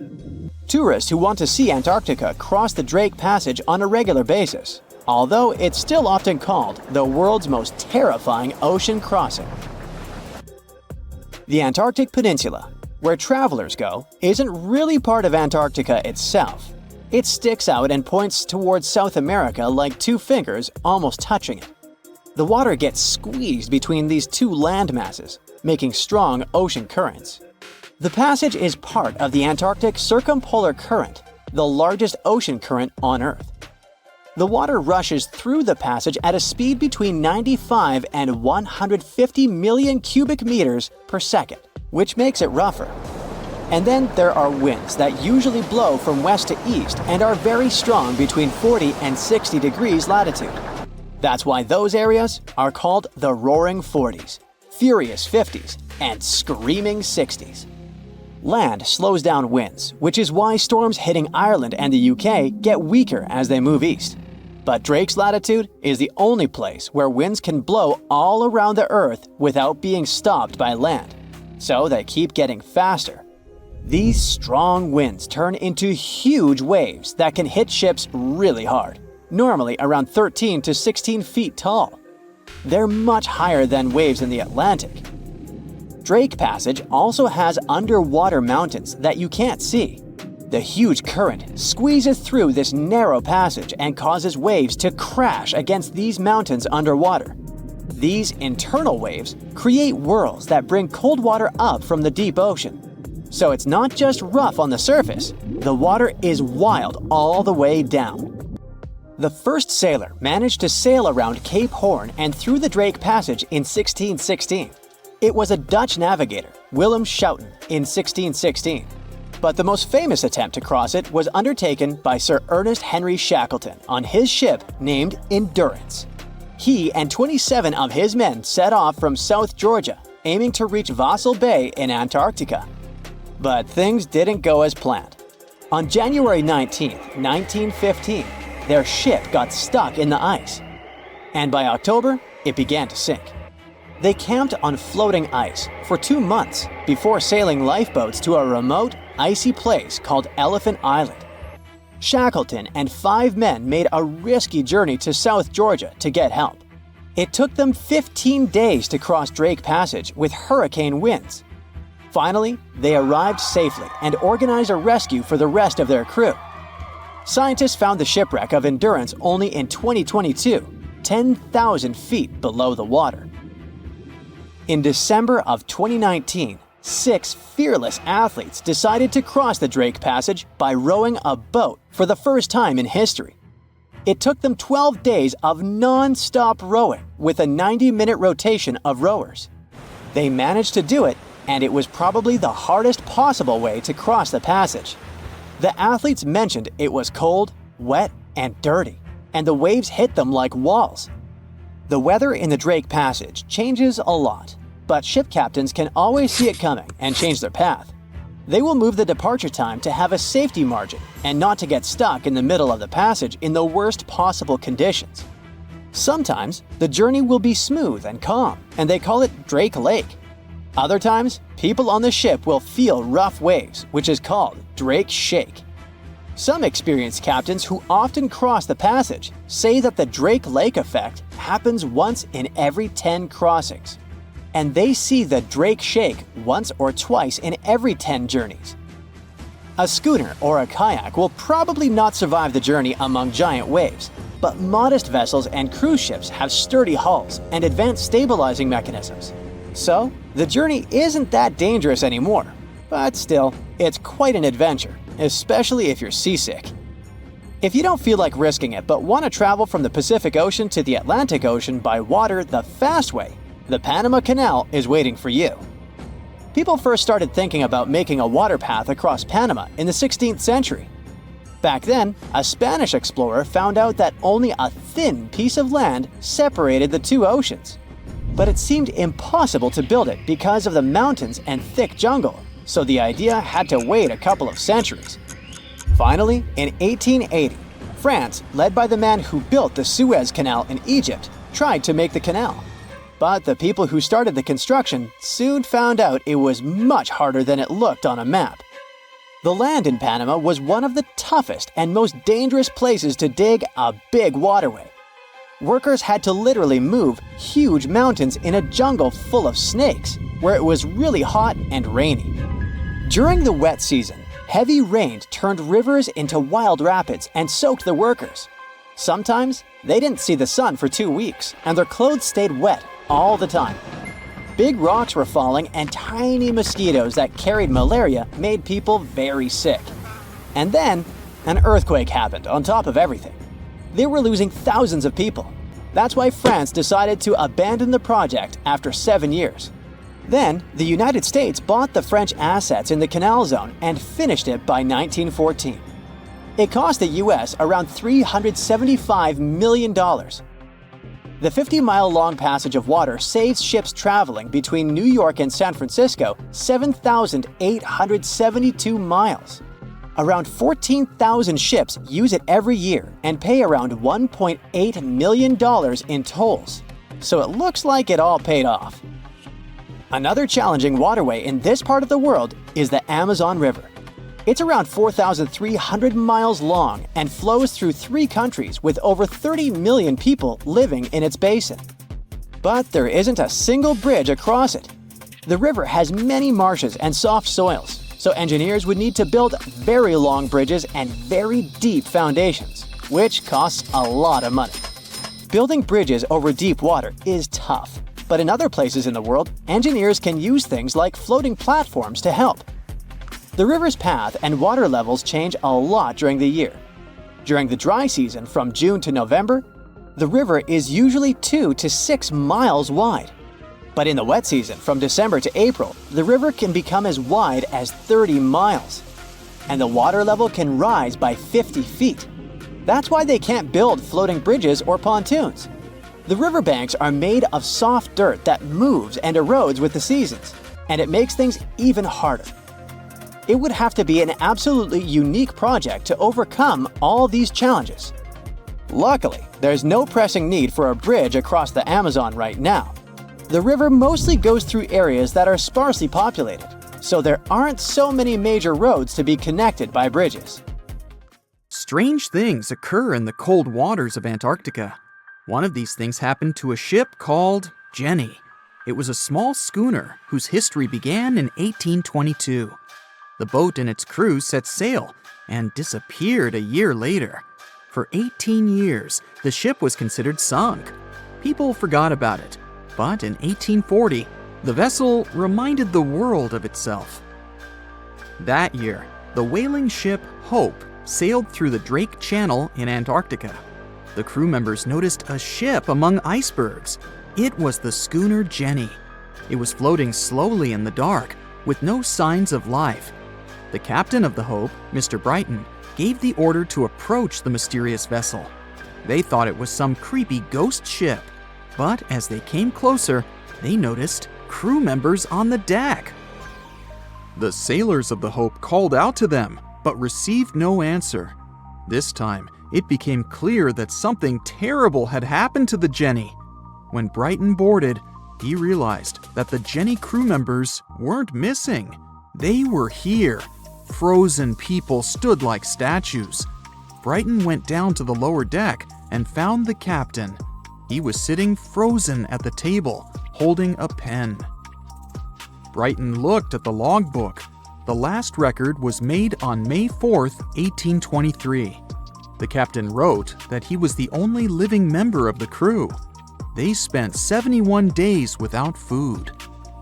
Tourists who want to see Antarctica cross the Drake Passage on a regular basis, although it's still often called the world's most terrifying ocean crossing. The Antarctic Peninsula, where travelers go, isn't really part of Antarctica itself. It sticks out and points towards South America like two fingers almost touching it. The water gets squeezed between these two land masses, making strong ocean currents. The passage is part of the Antarctic Circumpolar Current, the largest ocean current on Earth. The water rushes through the passage at a speed between 95 and 150 million cubic meters per second, which makes it rougher. And then there are winds that usually blow from west to east and are very strong between 40 and 60 degrees latitude. That's why those areas are called the Roaring Forties, Furious 50s, and Screaming 60s. Land slows down winds, which is why storms hitting Ireland and the UK get weaker as they move east. But Drake's latitude is the only place where winds can blow all around the Earth without being stopped by land. So they keep getting faster. These strong winds turn into huge waves that can hit ships really hard, normally around 13 to 16 feet tall. They're much higher than waves in the Atlantic. Drake Passage also has underwater mountains that you can't see. The huge current squeezes through this narrow passage and causes waves to crash against these mountains underwater. These internal waves create whirls that bring cold water up from the deep ocean. So it's not just rough on the surface, the water is wild all the way down. The first sailor managed to sail around Cape Horn and through the Drake Passage in 1616. It was a Dutch navigator, Willem Schouten, in 1616. But the most famous attempt to cross it was undertaken by Sir Ernest Henry Shackleton on his ship named Endurance. He and 27 of his men set off from South Georgia, aiming to reach Vassal Bay in Antarctica. But things didn't go as planned. On January 19, 1915, their ship got stuck in the ice. And by October, it began to sink. They camped on floating ice for 2 months before sailing lifeboats to a remote, icy place called Elephant Island. Shackleton and 5 men made a risky journey to South Georgia to get help. It took them 15 days to cross Drake Passage with hurricane winds. Finally, they arrived safely and organized a rescue for the rest of their crew. Scientists found the shipwreck of Endurance only in 2022, 10,000 feet below the water. In December of 2019, 6 fearless athletes decided to cross the Drake Passage by rowing a boat for the first time in history. It took them 12 days of non-stop rowing with a 90-minute rotation of rowers. They managed to do it, and it was probably the hardest possible way to cross the passage. The athletes mentioned it was cold, wet, and dirty, and the waves hit them like walls. The weather in the Drake Passage changes a lot, but ship captains can always see it coming and change their path. They will move the departure time to have a safety margin and not to get stuck in the middle of the passage in the worst possible conditions. Sometimes, the journey will be smooth and calm, and they call it Drake Lake. Other times, people on the ship will feel rough waves, which is called Drake Shake. Some experienced captains who often cross the passage say that the Drake Lake effect happens once in every 10 crossings, and they see the Drake Shake once or twice in every 10 journeys. A schooner or a kayak will probably not survive the journey among giant waves, but modest vessels and cruise ships have sturdy hulls and advanced stabilizing mechanisms. So, the journey isn't that dangerous anymore, but still, it's quite an adventure, especially if you're seasick. If you don't feel like risking it but want to travel from the Pacific Ocean to the Atlantic Ocean by water the fast way, the Panama Canal is waiting for you. People first started thinking about making a water path across Panama in the 16th century. Back then, a Spanish explorer found out that only a thin piece of land separated the two oceans. But it seemed impossible to build it because of the mountains and thick jungle, so the idea had to wait a couple of centuries. Finally, in 1880, France, led by the man who built the Suez Canal in Egypt, tried to make the canal. But the people who started the construction soon found out it was much harder than it looked on a map. The land in Panama was one of the toughest and most dangerous places to dig a big waterway. Workers had to literally move huge mountains in a jungle full of snakes, where it was really hot and rainy. During the wet season, heavy rain turned rivers into wild rapids and soaked the workers. Sometimes, they didn't see the sun for 2 weeks, and their clothes stayed wet all the time. Big rocks were falling and tiny mosquitoes that carried malaria made people very sick. And then, an earthquake happened on top of everything. They were losing thousands of people. That's why France decided to abandon the project after 7 years. Then, the United States bought the French assets in the canal zone and finished it by 1914. It cost the US around $375 million. The 50-mile-long passage of water saves ships traveling between New York and San Francisco 7,872 miles. Around 14,000 ships use it every year and pay around $1.8 million in tolls. So it looks like it all paid off. Another challenging waterway in this part of the world is the Amazon River. It's around 4,300 miles long and flows through 3 countries with over 30 million people living in its basin. But there isn't a single bridge across it. The river has many marshes and soft soils, so engineers would need to build very long bridges and very deep foundations, which costs a lot of money. Building bridges over deep water is tough, but in other places in the world, engineers can use things like floating platforms to help. The river's path and water levels change a lot during the year. During the dry season from June to November, the river is usually 2 to 6 miles wide. But in the wet season from December to April, the river can become as wide as 30 miles. And the water level can rise by 50 feet. That's why they can't build floating bridges or pontoons. The riverbanks are made of soft dirt that moves and erodes with the seasons, and it makes things even harder. It would have to be an absolutely unique project to overcome all these challenges. Luckily, there's no pressing need for a bridge across the Amazon right now. The river mostly goes through areas that are sparsely populated, so there aren't so many major roads to be connected by bridges. Strange things occur in the cold waters of Antarctica. One of these things happened to a ship called Jenny. It was a small schooner whose history began in 1822. The boat and its crew set sail and disappeared a year later. For 18 years, the ship was considered sunk. People forgot about it, but in 1840, the vessel reminded the world of itself. That year, the whaling ship Hope sailed through the Drake Channel in Antarctica. The crew members noticed a ship among icebergs. It was the schooner Jenny. It was floating slowly in the dark, with no signs of life. The captain of the Hope, Mr. Brighton, gave the order to approach the mysterious vessel. They thought it was some creepy ghost ship, but as they came closer, they noticed crew members on the deck. The sailors of the Hope called out to them, but received no answer. This time, it became clear that something terrible had happened to the Jenny. When Brighton boarded, he realized that the Jenny crew members weren't missing. They were here. Frozen people stood like statues. Brighton went down to the lower deck and found the captain. He was sitting frozen at the table, holding a pen. Brighton looked at the logbook. The last record was made on May 4th, 1823. The captain wrote that he was the only living member of the crew. They spent 71 days without food.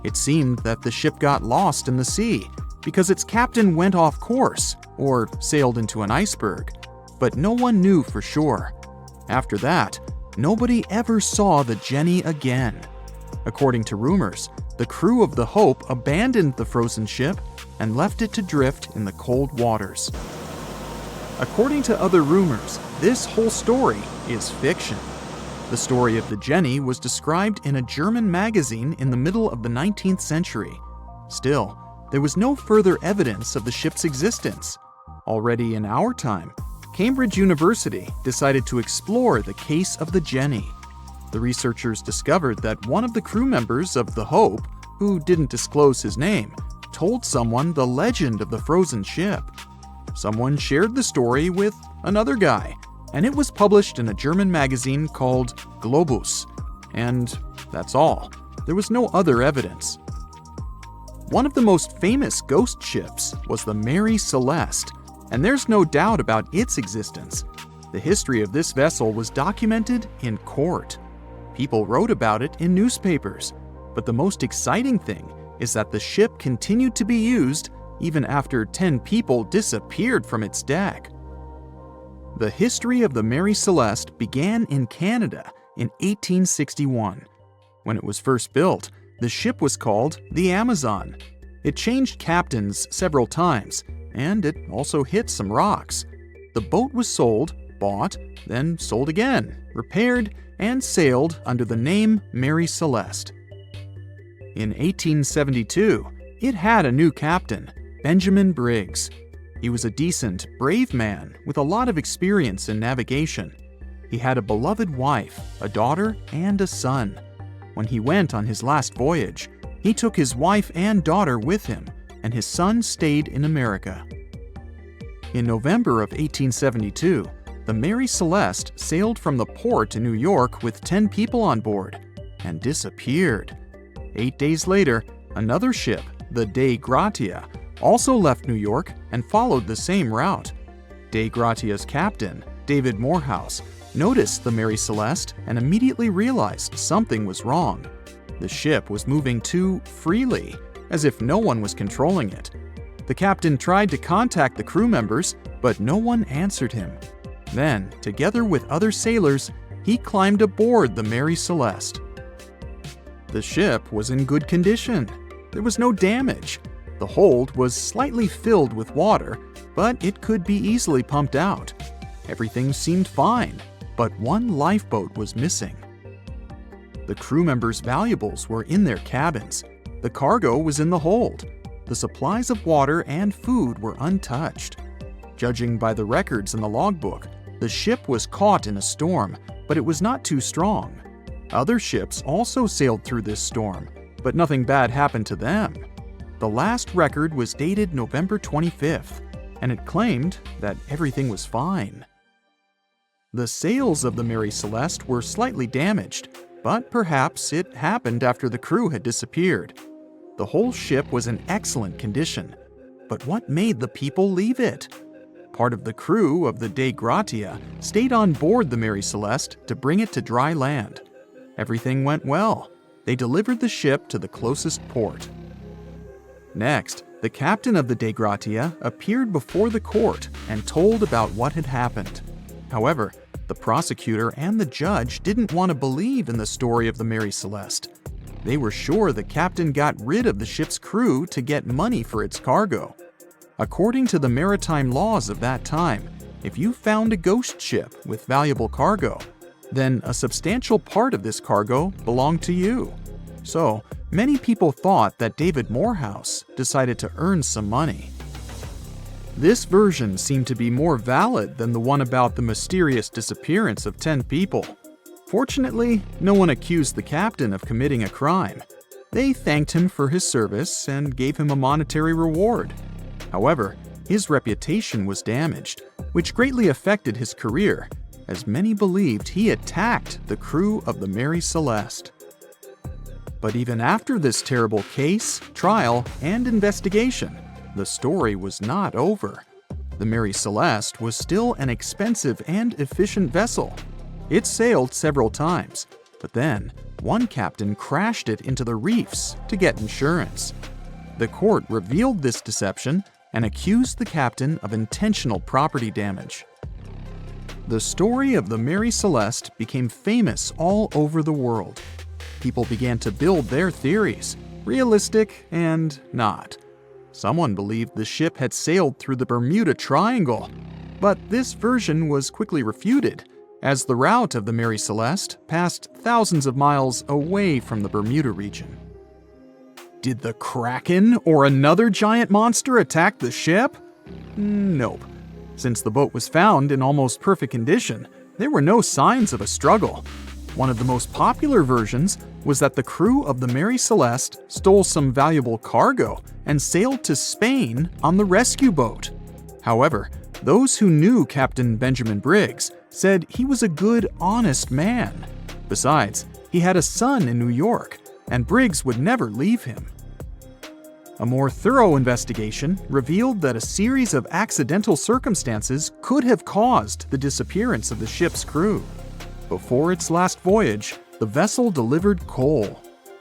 It seemed that the ship got lost in the sea because its captain went off course or sailed into an iceberg, but no one knew for sure. After that, nobody ever saw the Jenny again. According to rumors, the crew of the Hope abandoned the frozen ship and left it to drift in the cold waters. According to other rumors, this whole story is fiction. The story of the Jenny was described in a German magazine in the middle of the 19th century. Still, there was no further evidence of the ship's existence. Already in our time, Cambridge University decided to explore the case of the Jenny. The researchers discovered that one of the crew members of the Hope, who didn't disclose his name, told someone the legend of the frozen ship. Someone shared the story with another guy, and it was published in a German magazine called Globus. And that's all. There was no other evidence. One of the most famous ghost ships was the Mary Celeste, and there's no doubt about its existence. The history of this vessel was documented in court. People wrote about it in newspapers. But the most exciting thing is that the ship continued to be used even after 10 people disappeared from its deck. The history of the Mary Celeste began in Canada in 1861. When it was first built, the ship was called the Amazon. It changed captains several times, and it also hit some rocks. The boat was sold, bought, then sold again, repaired, and sailed under the name Mary Celeste. In 1872, it had a new captain, Benjamin Briggs. He was a decent, brave man with a lot of experience in navigation. He had a beloved wife, a daughter, and a son. When he went on his last voyage, he took his wife and daughter with him, and his son stayed in America. In November of 1872, the Mary Celeste sailed from the port in New York with 10 people on board and disappeared. 8 days later, another ship, the Dei Gratia, also left New York and followed the same route. Dei Gratia's captain, David Morehouse, noticed the Mary Celeste and immediately realized something was wrong. The ship was moving too freely, as if no one was controlling it. The captain tried to contact the crew members, but no one answered him. Then, together with other sailors, he climbed aboard the Mary Celeste. The ship was in good condition. There was no damage. The hold was slightly filled with water, but it could be easily pumped out. Everything seemed fine, but one lifeboat was missing. The crew members' valuables were in their cabins. The cargo was in the hold. The supplies of water and food were untouched. Judging by the records in the logbook, the ship was caught in a storm, but it was not too strong. Other ships also sailed through this storm, but nothing bad happened to them. The last record was dated November 25th, and it claimed that everything was fine. The sails of the Mary Celeste were slightly damaged, but perhaps it happened after the crew had disappeared. The whole ship was in excellent condition, but what made the people leave it? Part of the crew of the Dei Gratia stayed on board the Mary Celeste to bring it to dry land. Everything went well. They delivered the ship to the closest port. Next, the captain of the Dei Gratia appeared before the court and told about what had happened. However, the prosecutor and the judge didn't want to believe in the story of the Mary Celeste. They were sure the captain got rid of the ship's crew to get money for its cargo. According to the maritime laws of that time, if you found a ghost ship with valuable cargo, then a substantial part of this cargo belonged to you. So, many people thought that David Morehouse decided to earn some money. This version seemed to be more valid than the one about the mysterious disappearance of 10 people. Fortunately, no one accused the captain of committing a crime. They thanked him for his service and gave him a monetary reward. However, his reputation was damaged, which greatly affected his career, as many believed he attacked the crew of the Mary Celeste. But even after this terrible case, trial, and investigation, the story was not over. The Mary Celeste was still an expensive and efficient vessel. It sailed several times, but then one captain crashed it into the reefs to get insurance. The court revealed this deception and accused the captain of intentional property damage. The story of the Mary Celeste became famous all over the world. People began to build their theories, realistic and not. Someone believed the ship had sailed through the Bermuda Triangle, but this version was quickly refuted, as the route of the Mary Celeste passed thousands of miles away from the Bermuda region. Did the Kraken or another giant monster attack the ship? Nope. Since the boat was found in almost perfect condition, there were no signs of a struggle. One of the most popular versions was that the crew of the Mary Celeste stole some valuable cargo and sailed to Spain on the rescue boat. However, those who knew Captain Benjamin Briggs said he was a good, honest man. Besides, he had a son in New York, and Briggs would never leave him. A more thorough investigation revealed that a series of accidental circumstances could have caused the disappearance of the ship's crew. Before its last voyage, the vessel delivered coal.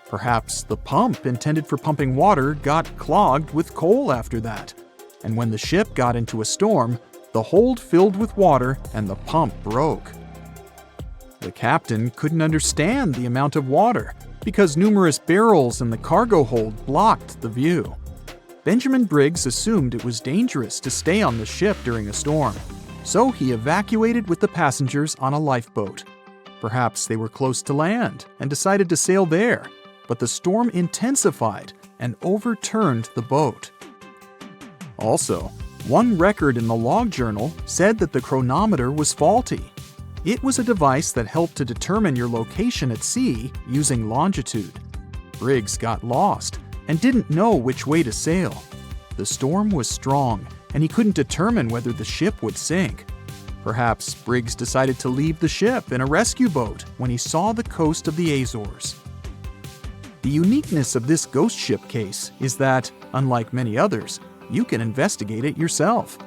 Perhaps the pump intended for pumping water got clogged with coal after that, and when the ship got into a storm, the hold filled with water and the pump broke. The captain couldn't understand the amount of water because numerous barrels in the cargo hold blocked the view. Benjamin Briggs assumed it was dangerous to stay on the ship during a storm, so he evacuated with the passengers on a lifeboat. Perhaps they were close to land and decided to sail there, but the storm intensified and overturned the boat. Also, one record in the log journal said that the chronometer was faulty. It was a device that helped to determine your location at sea using longitude. Briggs got lost and didn't know which way to sail. The storm was strong, and he couldn't determine whether the ship would sink. Perhaps Briggs decided to leave the ship in a rescue boat when he saw the coast of the Azores. The uniqueness of this ghost ship case is that, unlike many others, you can investigate it yourself.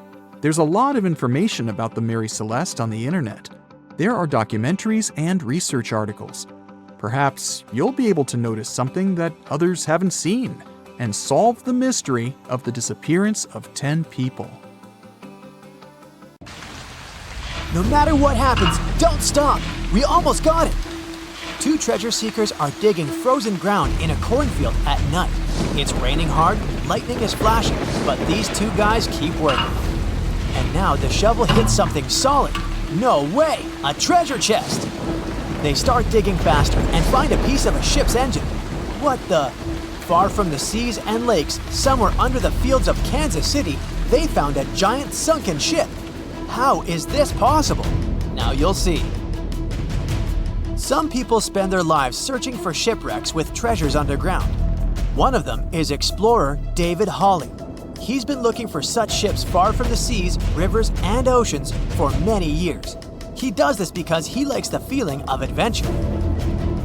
There's a lot of information about the Mary Celeste on the internet. There are documentaries and research articles. Perhaps you'll be able to notice something that others haven't seen and solve the mystery of the disappearance of 10 people. No matter what happens, don't stop! We almost got it! 2 treasure seekers are digging frozen ground in a cornfield at night. It's raining hard, lightning is flashing, but these 2 guys keep working. And now the shovel hits something solid. No way! A treasure chest! They start digging faster and find a piece of a ship's engine. What the? Far from the seas and lakes, somewhere under the fields of Kansas City, they found a giant sunken ship. How is this possible? Now you'll see. Some people spend their lives searching for shipwrecks with treasures underground. One of them is explorer David Hawley. He's been looking for such ships far from the seas, rivers, and oceans for many years. He does this because he likes the feeling of adventure.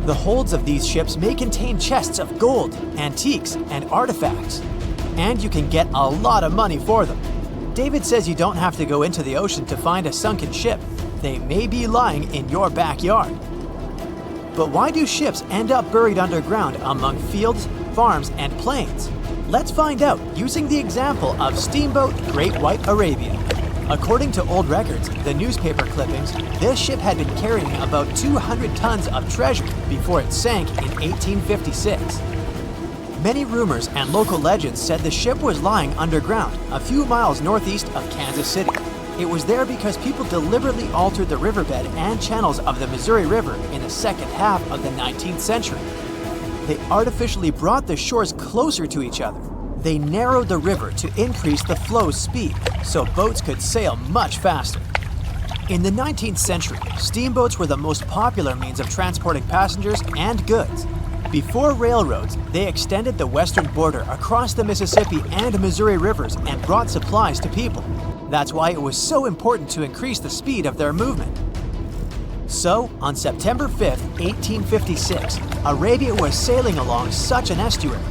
The holds of these ships may contain chests of gold, antiques, and artifacts. And you can get a lot of money for them. David says you don't have to go into the ocean to find a sunken ship. They may be lying in your backyard. But why do ships end up buried underground among fields, farms, and plains? Let's find out using the example of steamboat Great White Arabia. According to old records, the newspaper clippings, this ship had been carrying about 200 tons of treasure before it sank in 1856. Many rumors and local legends said the ship was lying underground a few miles northeast of Kansas City. It was there because people deliberately altered the riverbed and channels of the Missouri River in the second half of the 19th century. They artificially brought the shores closer to each other. They narrowed the river to increase the flow's speed, so boats could sail much faster. In the 19th century, steamboats were the most popular means of transporting passengers and goods. Before railroads, they extended the western border across the Mississippi and Missouri rivers and brought supplies to people. That's why it was so important to increase the speed of their movement. So, on September 5, 1856, Arabia was sailing along such an estuary.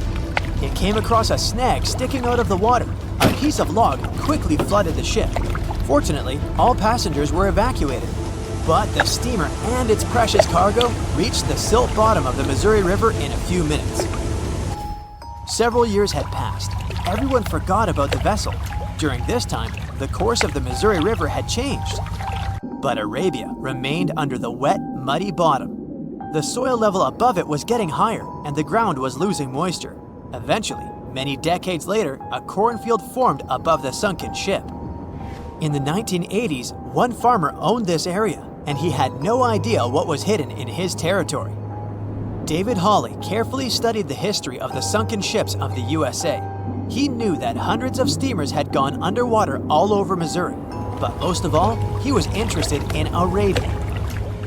It came across a snag sticking out of the water. A piece of log quickly flooded the ship. Fortunately, all passengers were evacuated. But the steamer and its precious cargo reached the silt bottom of the Missouri River in a few minutes. Several years had passed. Everyone forgot about the vessel. During this time, the course of the Missouri River had changed. But Arabia remained under the wet, muddy bottom. The soil level above it was getting higher, and the ground was losing moisture. Eventually, many decades later, a cornfield formed above the sunken ship. In the 1980s, one farmer owned this area, and he had no idea what was hidden in his territory. David Hawley carefully studied the history of the sunken ships of the USA. He knew that hundreds of steamers had gone underwater all over Missouri, but most of all, he was interested in Arabia,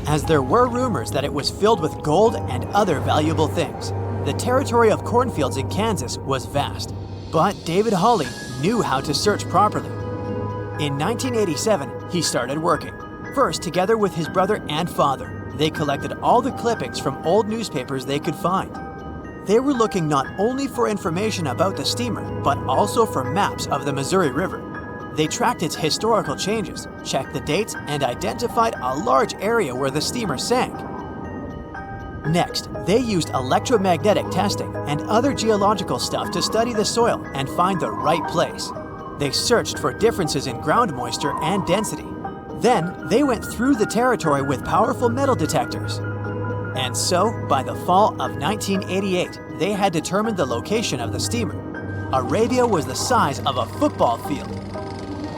as there were rumors that it was filled with gold and other valuable things. The territory of cornfields in Kansas was vast, but David Hawley knew how to search properly. In 1987, he started working. First, together with his brother and father, they collected all the clippings from old newspapers they could find. They were looking not only for information about the steamer, but also for maps of the Missouri River. They tracked its historical changes, checked the dates, and identified a large area where the steamer sank. Next, they used electromagnetic testing and other geological stuff to study the soil and find the right place. They searched for differences in ground moisture and density. Then, they went through the territory with powerful metal detectors. And so, by the fall of 1988, they had determined the location of the steamer. Arabia was the size of a football field.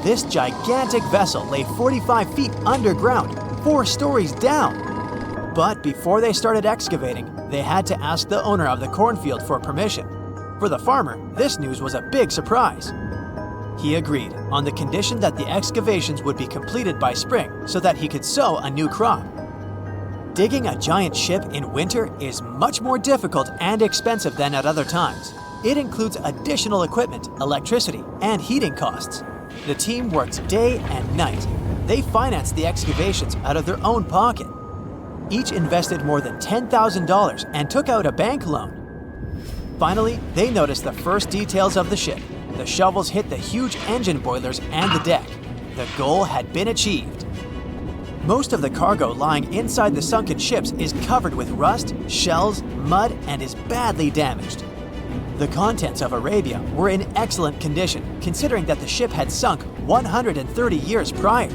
This gigantic vessel lay 45 feet underground, 4 stories down. But before they started excavating, they had to ask the owner of the cornfield for permission. For the farmer, this news was a big surprise. He agreed on the condition that the excavations would be completed by spring so that he could sow a new crop. Digging a giant ship in winter is much more difficult and expensive than at other times. It includes additional equipment, electricity, and heating costs. The team worked day and night. They financed the excavations out of their own pocket. Each invested more than $10,000 and took out a bank loan. Finally, they noticed the first details of the ship. The shovels hit the huge engine boilers and the deck. The goal had been achieved. Most of the cargo lying inside the sunken ships is covered with rust, shells, mud, and is badly damaged. The contents of Arabia were in excellent condition, considering that the ship had sunk 130 years prior.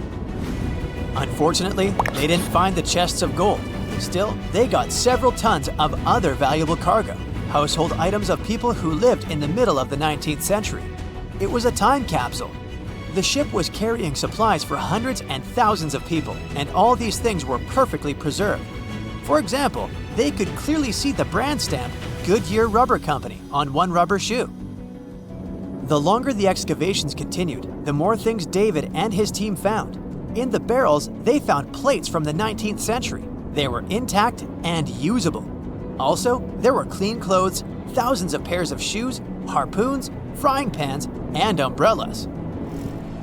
Unfortunately, they didn't find the chests of gold. Still, they got several tons of other valuable cargo, household items of people who lived in the middle of the 19th century. It was a time capsule. The ship was carrying supplies for hundreds and thousands of people, and all these things were perfectly preserved. For example, they could clearly see the brand stamp Goodyear Rubber Company on one rubber shoe. The longer the excavations continued, the more things David and his team found. In the barrels, they found plates from the 19th century. They were intact and usable. Also, there were clean clothes, thousands of pairs of shoes, harpoons, frying pans, and umbrellas.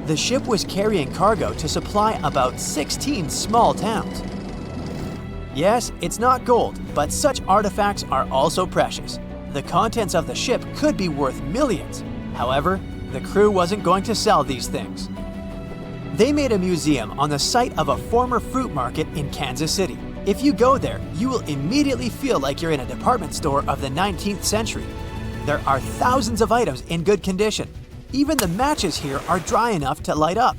The ship was carrying cargo to supply about 16 small towns. Yes, it's not gold, but such artifacts are also precious. The contents of the ship could be worth millions. However, the crew wasn't going to sell these things. They made a museum on the site of a former fruit market in Kansas City. If you go there, you will immediately feel like you're in a department store of the 19th century. There are thousands of items in good condition. Even the matches here are dry enough to light up.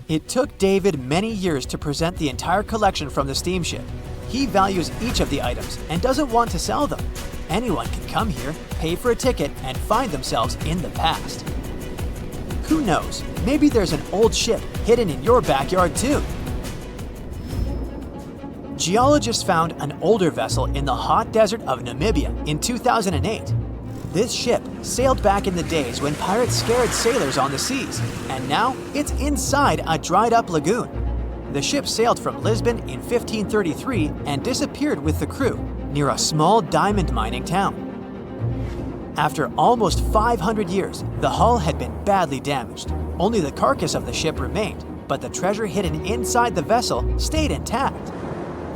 It took David many years to present the entire collection from the steamship. He values each of the items and doesn't want to sell them. Anyone can come here, pay for a ticket, and find themselves in the past. Who knows, maybe there's an old ship hidden in your backyard too. Geologists found an older vessel in the hot desert of Namibia in 2008. This ship sailed back in the days when pirates scared sailors on the seas, and now it's inside a dried-up lagoon. The ship sailed from Lisbon in 1533 and disappeared with the crew near a small diamond mining town. After almost 500 years, the hull had been badly damaged. Only the carcass of the ship remained, but the treasure hidden inside the vessel stayed intact.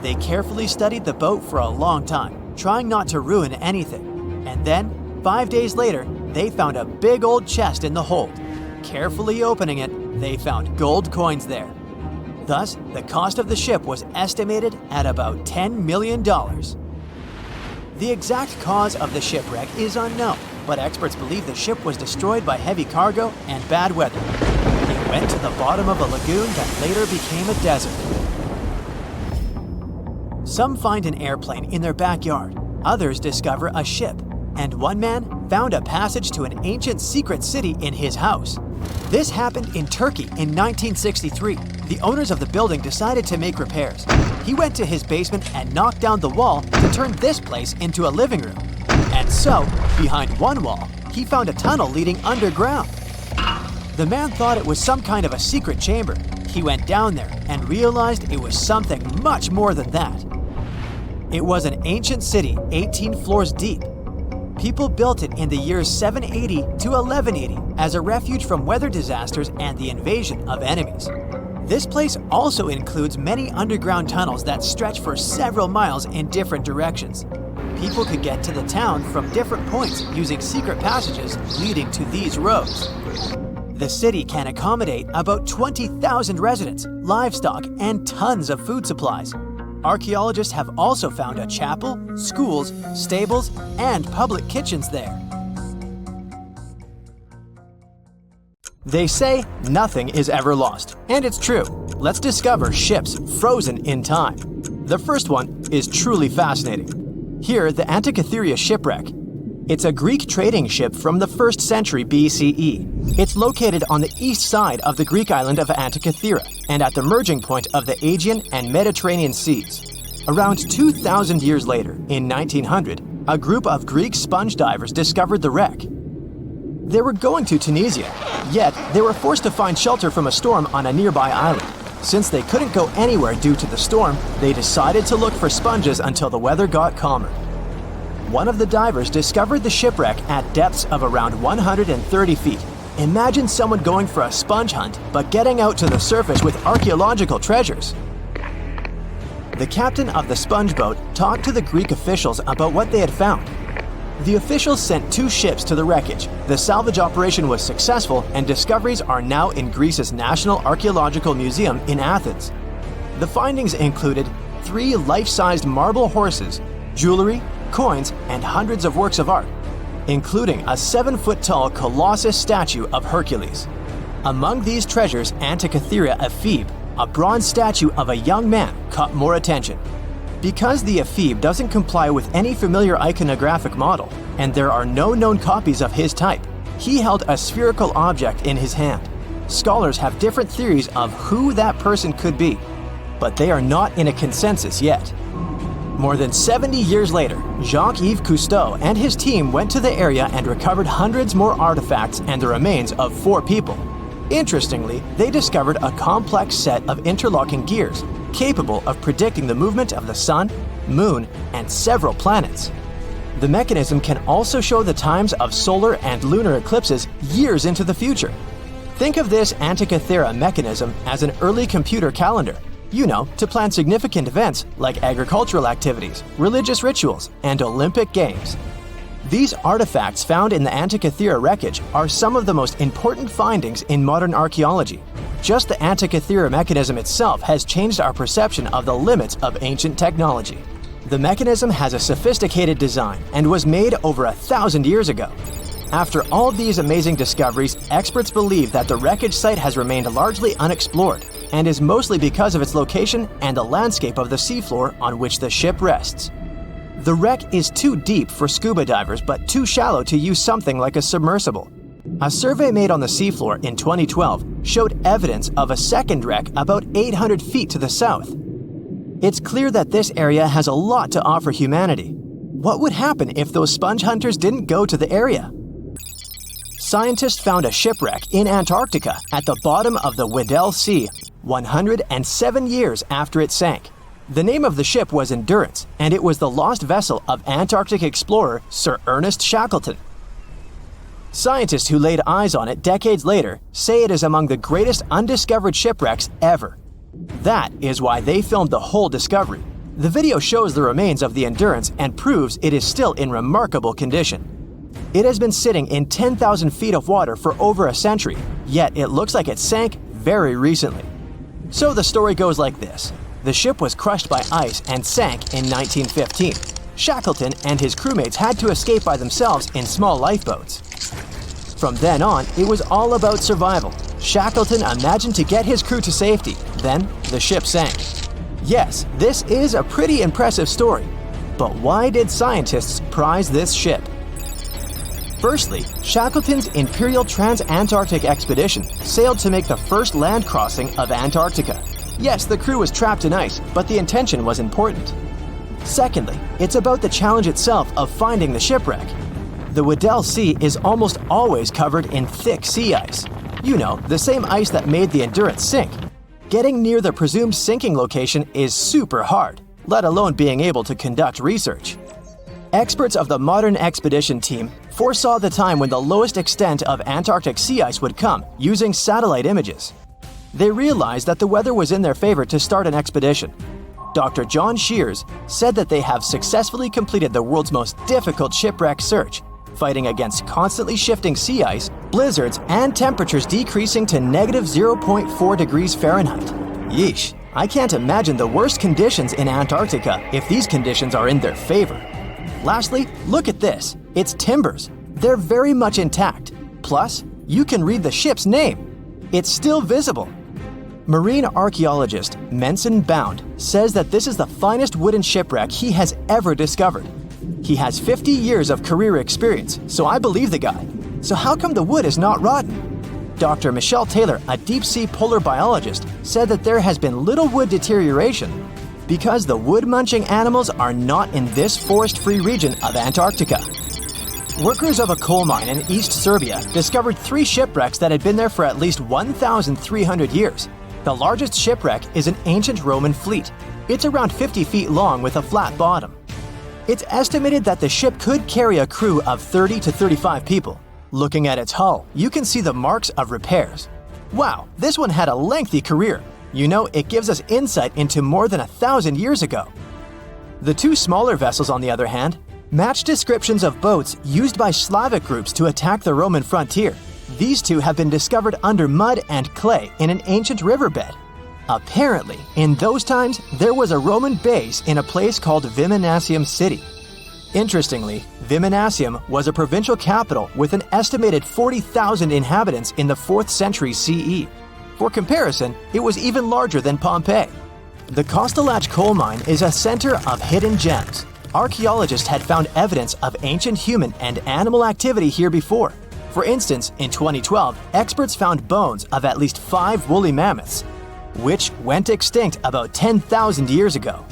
They carefully studied the boat for a long time, trying not to ruin anything. And then, 5 days later, they found a big old chest in the hold. Carefully opening it, they found gold coins there. Thus, the cost of the ship was estimated at about $10 million. The exact cause of the shipwreck is unknown, but experts believe the ship was destroyed by heavy cargo and bad weather. It went to the bottom of a lagoon that later became a desert. Some find an airplane in their backyard, others discover a ship, and one man found a passage to an ancient secret city in his house. This happened in Turkey in 1963. The owners of the building decided to make repairs. He went to his basement and knocked down the wall to turn this place into a living room. And so, behind one wall, he found a tunnel leading underground. The man thought it was some kind of a secret chamber. He went down there and realized it was something much more than that. It was an ancient city 18 floors deep. People built it in the years 780 to 1180 as a refuge from weather disasters and the invasion of enemies. This place also includes many underground tunnels that stretch for several miles in different directions. People could get to the town from different points using secret passages leading to these roads. The city can accommodate about 20,000 residents, livestock, and tons of food supplies. archaeologists have also found a chapel, schools, stables, and public kitchens there. They say nothing is ever lost, and it's true. Let's discover ships frozen in time. The first one is truly fascinating. Here, the Antikythera shipwreck. It's a Greek trading ship from the 1st century BCE. It's located on the east side of the Greek island of Antikythera and at the merging point of the Aegean and Mediterranean seas. Around 2,000 years later, in 1900, a group of Greek sponge divers discovered the wreck. They were going to Tunisia, yet they were forced to find shelter from a storm on a nearby island. Since they couldn't go anywhere due to the storm, they decided to look for sponges until the weather got calmer. One of the divers discovered the shipwreck at depths of around 130 feet. Imagine someone going for a sponge hunt, but getting out to the surface with archaeological treasures. The captain of the sponge boat talked to the Greek officials about what they had found. The officials sent 2 ships to the wreckage. The salvage operation was successful, and discoveries are now in Greece's National Archaeological Museum in Athens. The findings included 3 life-sized marble horses, jewelry, coins, and hundreds of works of art, including a 7-foot-tall Colossus statue of Hercules. Among these treasures, Antikythera ephebe, a bronze statue of a young man, caught more attention. Because the ephebe doesn't comply with any familiar iconographic model, and there are no known copies of his type, he held a spherical object in his hand. Scholars have different theories of who that person could be, but they are not in a consensus yet. More than 70 years later, Jacques-Yves Cousteau and his team went to the area and recovered hundreds more artifacts and the remains of 4 people. Interestingly, they discovered a complex set of interlocking gears, capable of predicting the movement of the sun, moon, and several planets. The mechanism can also show the times of solar and lunar eclipses years into the future. Think of this Antikythera mechanism as an early computer calendar, to plan significant events like agricultural activities, religious rituals, and Olympic Games. These artifacts found in the Antikythera wreckage are some of the most important findings in modern archaeology. Just the Antikythera mechanism itself has changed our perception of the limits of ancient technology. The mechanism has a sophisticated design and was made over 1,000 years ago. After all these amazing discoveries, experts believe that the wreckage site has remained largely unexplored and is mostly because of its location and the landscape of the seafloor on which the ship rests. The wreck is too deep for scuba divers but too shallow to use something like a submersible. A survey made on the seafloor in 2012 showed evidence of a second wreck about 800 feet to the south. It's clear that this area has a lot to offer humanity. What would happen if those sponge hunters didn't go to the area? Scientists found a shipwreck in Antarctica at the bottom of the Weddell Sea 107 years after it sank. The name of the ship was Endurance, and it was the lost vessel of Antarctic explorer Sir Ernest Shackleton. Scientists who laid eyes on it decades later say it is among the greatest undiscovered shipwrecks ever. That is why they filmed the whole discovery. The video shows the remains of the Endurance and proves it is still in remarkable condition. It has been sitting in 10,000 feet of water for over a century, yet it looks like it sank very recently. So the story goes like this. The ship was crushed by ice and sank in 1915. Shackleton and his crewmates had to escape by themselves in small lifeboats. From then on, it was all about survival. Shackleton imagined to get his crew to safety. Then, the ship sank. Yes, this is a pretty impressive story. But why did scientists prize this ship? Firstly, Shackleton's Imperial Trans-Antarctic Expedition sailed to make the first land crossing of Antarctica. Yes, the crew was trapped in ice, but the intention was important. Secondly, it's about the challenge itself of finding the shipwreck. The Weddell Sea is almost always covered in thick sea ice. The same ice that made the Endurance sink. Getting near the presumed sinking location is super hard, let alone being able to conduct research. Experts of the modern expedition team foresaw the time when the lowest extent of Antarctic sea ice would come using satellite images. They realized that the weather was in their favor to start an expedition. Dr. John Shears said that they have successfully completed the world's most difficult shipwreck search, fighting against constantly shifting sea ice, blizzards, and temperatures decreasing to -0.4 degrees Fahrenheit. Yeesh, I can't imagine the worst conditions in Antarctica if these conditions are in their favor. Lastly, look at this. It's timbers. They're very much intact. Plus, you can read the ship's name. It's still visible. Marine archaeologist Menson Bound says that this is the finest wooden shipwreck he has ever discovered. He has 50 years of career experience, so I believe the guy. So how come the wood is not rotten? Dr. Michelle Taylor, a deep-sea polar biologist, said that there has been little wood deterioration because the wood-munching animals are not in this forest-free region of Antarctica. Workers of a coal mine in East Serbia discovered 3 shipwrecks that had been there for at least 1,300 years. The largest shipwreck is an ancient Roman fleet. It's around 50 feet long with a flat bottom. It's estimated that the ship could carry a crew of 30 to 35 people. Looking at its hull, you can see the marks of repairs. Wow, this one had a lengthy career. You know, it gives us insight into more than 1,000 years ago. The 2 smaller vessels, on the other hand, match descriptions of boats used by Slavic groups to attack the Roman frontier. These 2 have been discovered under mud and clay in an ancient riverbed. Apparently, in those times, there was a Roman base in a place called Viminacium City. Interestingly, Viminacium was a provincial capital with an estimated 40,000 inhabitants in the 4th century CE. For comparison, it was even larger than Pompeii. The Kostelach coal mine is a center of hidden gems. Archaeologists had found evidence of ancient human and animal activity here before. For instance, in 2012, experts found bones of at least 5 woolly mammoths, which went extinct about 10,000 years ago.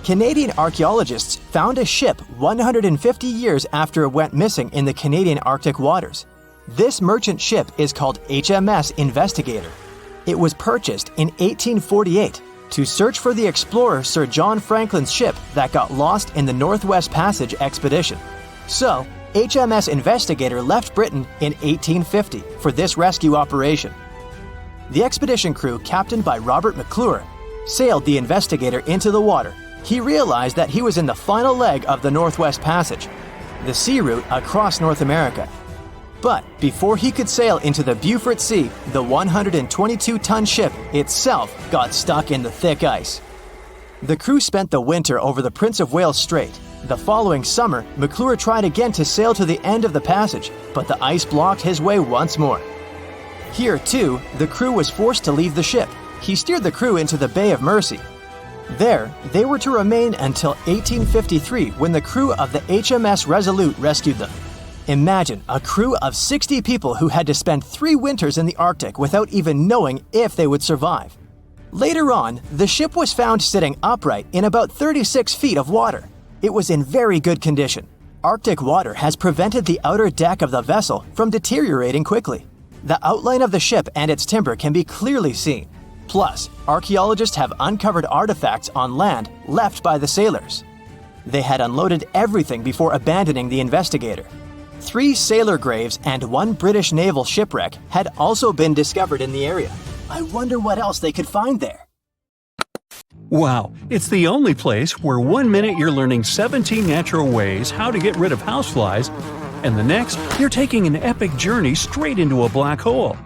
Canadian archaeologists found a ship 150 years after it went missing in the Canadian Arctic waters. This merchant ship is called HMS Investigator. It was purchased in 1848 to search for the explorer Sir John Franklin's ship that got lost in the Northwest Passage expedition. So, HMS Investigator left Britain in 1850 for this rescue operation. The expedition crew, captained by Robert McClure, sailed the Investigator into the water. He realized that he was in the final leg of the Northwest Passage, the sea route across North America. But before he could sail into the Beaufort Sea, the 122-ton ship itself got stuck in the thick ice. The crew spent the winter over the Prince of Wales Strait. The following summer, McClure tried again to sail to the end of the passage, but the ice blocked his way once more. Here, too, the crew was forced to leave the ship. He steered the crew into the Bay of Mercy. There, they were to remain until 1853 when the crew of the HMS Resolute rescued them. Imagine a crew of 60 people who had to spend 3 winters in the Arctic without even knowing if they would survive. Later on, the ship was found sitting upright in about 36 feet of water. It was in very good condition. Arctic water has prevented the outer deck of the vessel from deteriorating quickly. The outline of the ship and its timber can be clearly seen. Plus, archaeologists have uncovered artifacts on land left by the sailors. They had unloaded everything before abandoning the Investigator. 3 sailor graves and 1 British naval shipwreck had also been discovered in the area. I wonder what else they could find there. Wow, it's the only place where 1 minute you're learning 17 natural ways how to get rid of houseflies, and the next, you're taking an epic journey straight into a black hole.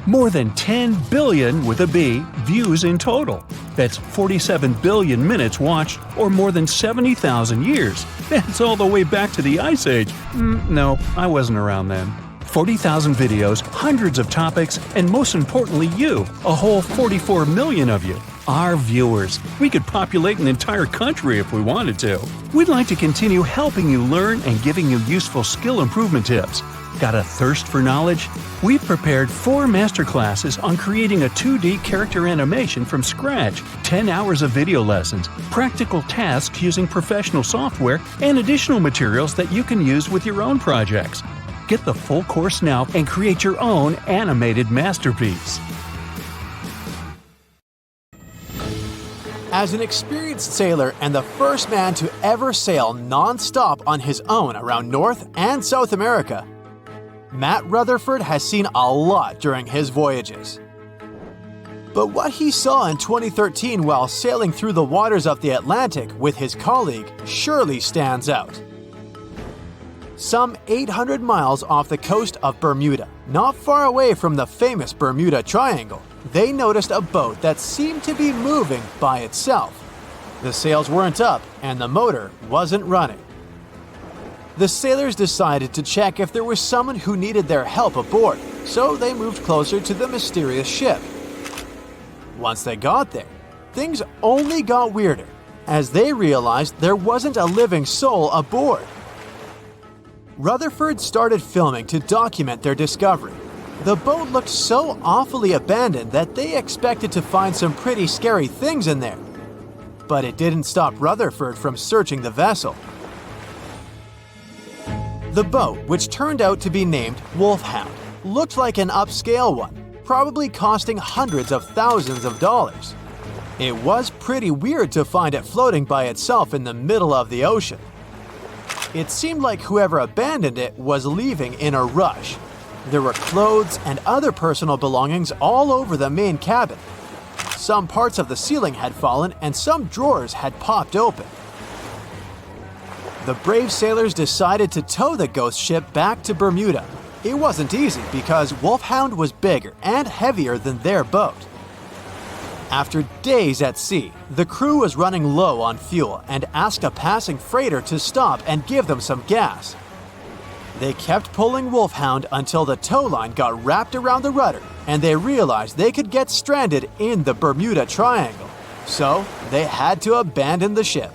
More than 10 billion, with a B, views in total. That's 47 billion minutes watched, or more than 70,000 years. That's all the way back to the Ice Age. No, I wasn't around then. 40,000 videos, hundreds of topics, and most importantly you, a whole 44 million of you. Our viewers. We could populate an entire country if we wanted to. We'd like to continue helping you learn and giving you useful skill improvement tips. Got a thirst for knowledge? We've prepared 4 masterclasses on creating a 2D character animation from scratch, 10 hours of video lessons, practical tasks using professional software, and additional materials that you can use with your own projects. Get the full course now and create your own animated masterpiece. As an experienced sailor and the first man to ever sail non-stop on his own around North and South America, Matt Rutherford has seen a lot during his voyages. But what he saw in 2013 while sailing through the waters of the Atlantic with his colleague surely stands out. Some 800 miles off the coast of Bermuda, not far away from the famous Bermuda Triangle, they noticed a boat that seemed to be moving by itself. The sails weren't up and the motor wasn't running. The sailors decided to check if there was someone who needed their help aboard, so they moved closer to the mysterious ship. Once they got there, things only got weirder, as they realized there wasn't a living soul aboard. Rutherford started filming to document their discovery. The boat looked so awfully abandoned that they expected to find some pretty scary things in there. But it didn't stop Rutherford from searching the vessel. The boat, which turned out to be named Wolfhound, looked like an upscale one, probably costing hundreds of thousands of dollars. It was pretty weird to find it floating by itself in the middle of the ocean. It seemed like whoever abandoned it was leaving in a rush. There were clothes and other personal belongings all over the main cabin. Some parts of the ceiling had fallen and some drawers had popped open. The brave sailors decided to tow the ghost ship back to Bermuda. It wasn't easy because Wolfhound was bigger and heavier than their boat. After days at sea, the crew was running low on fuel and asked a passing freighter to stop and give them some gas. They kept pulling Wolfhound until the tow line got wrapped around the rudder and they realized they could get stranded in the Bermuda Triangle. So they had to abandon the ship.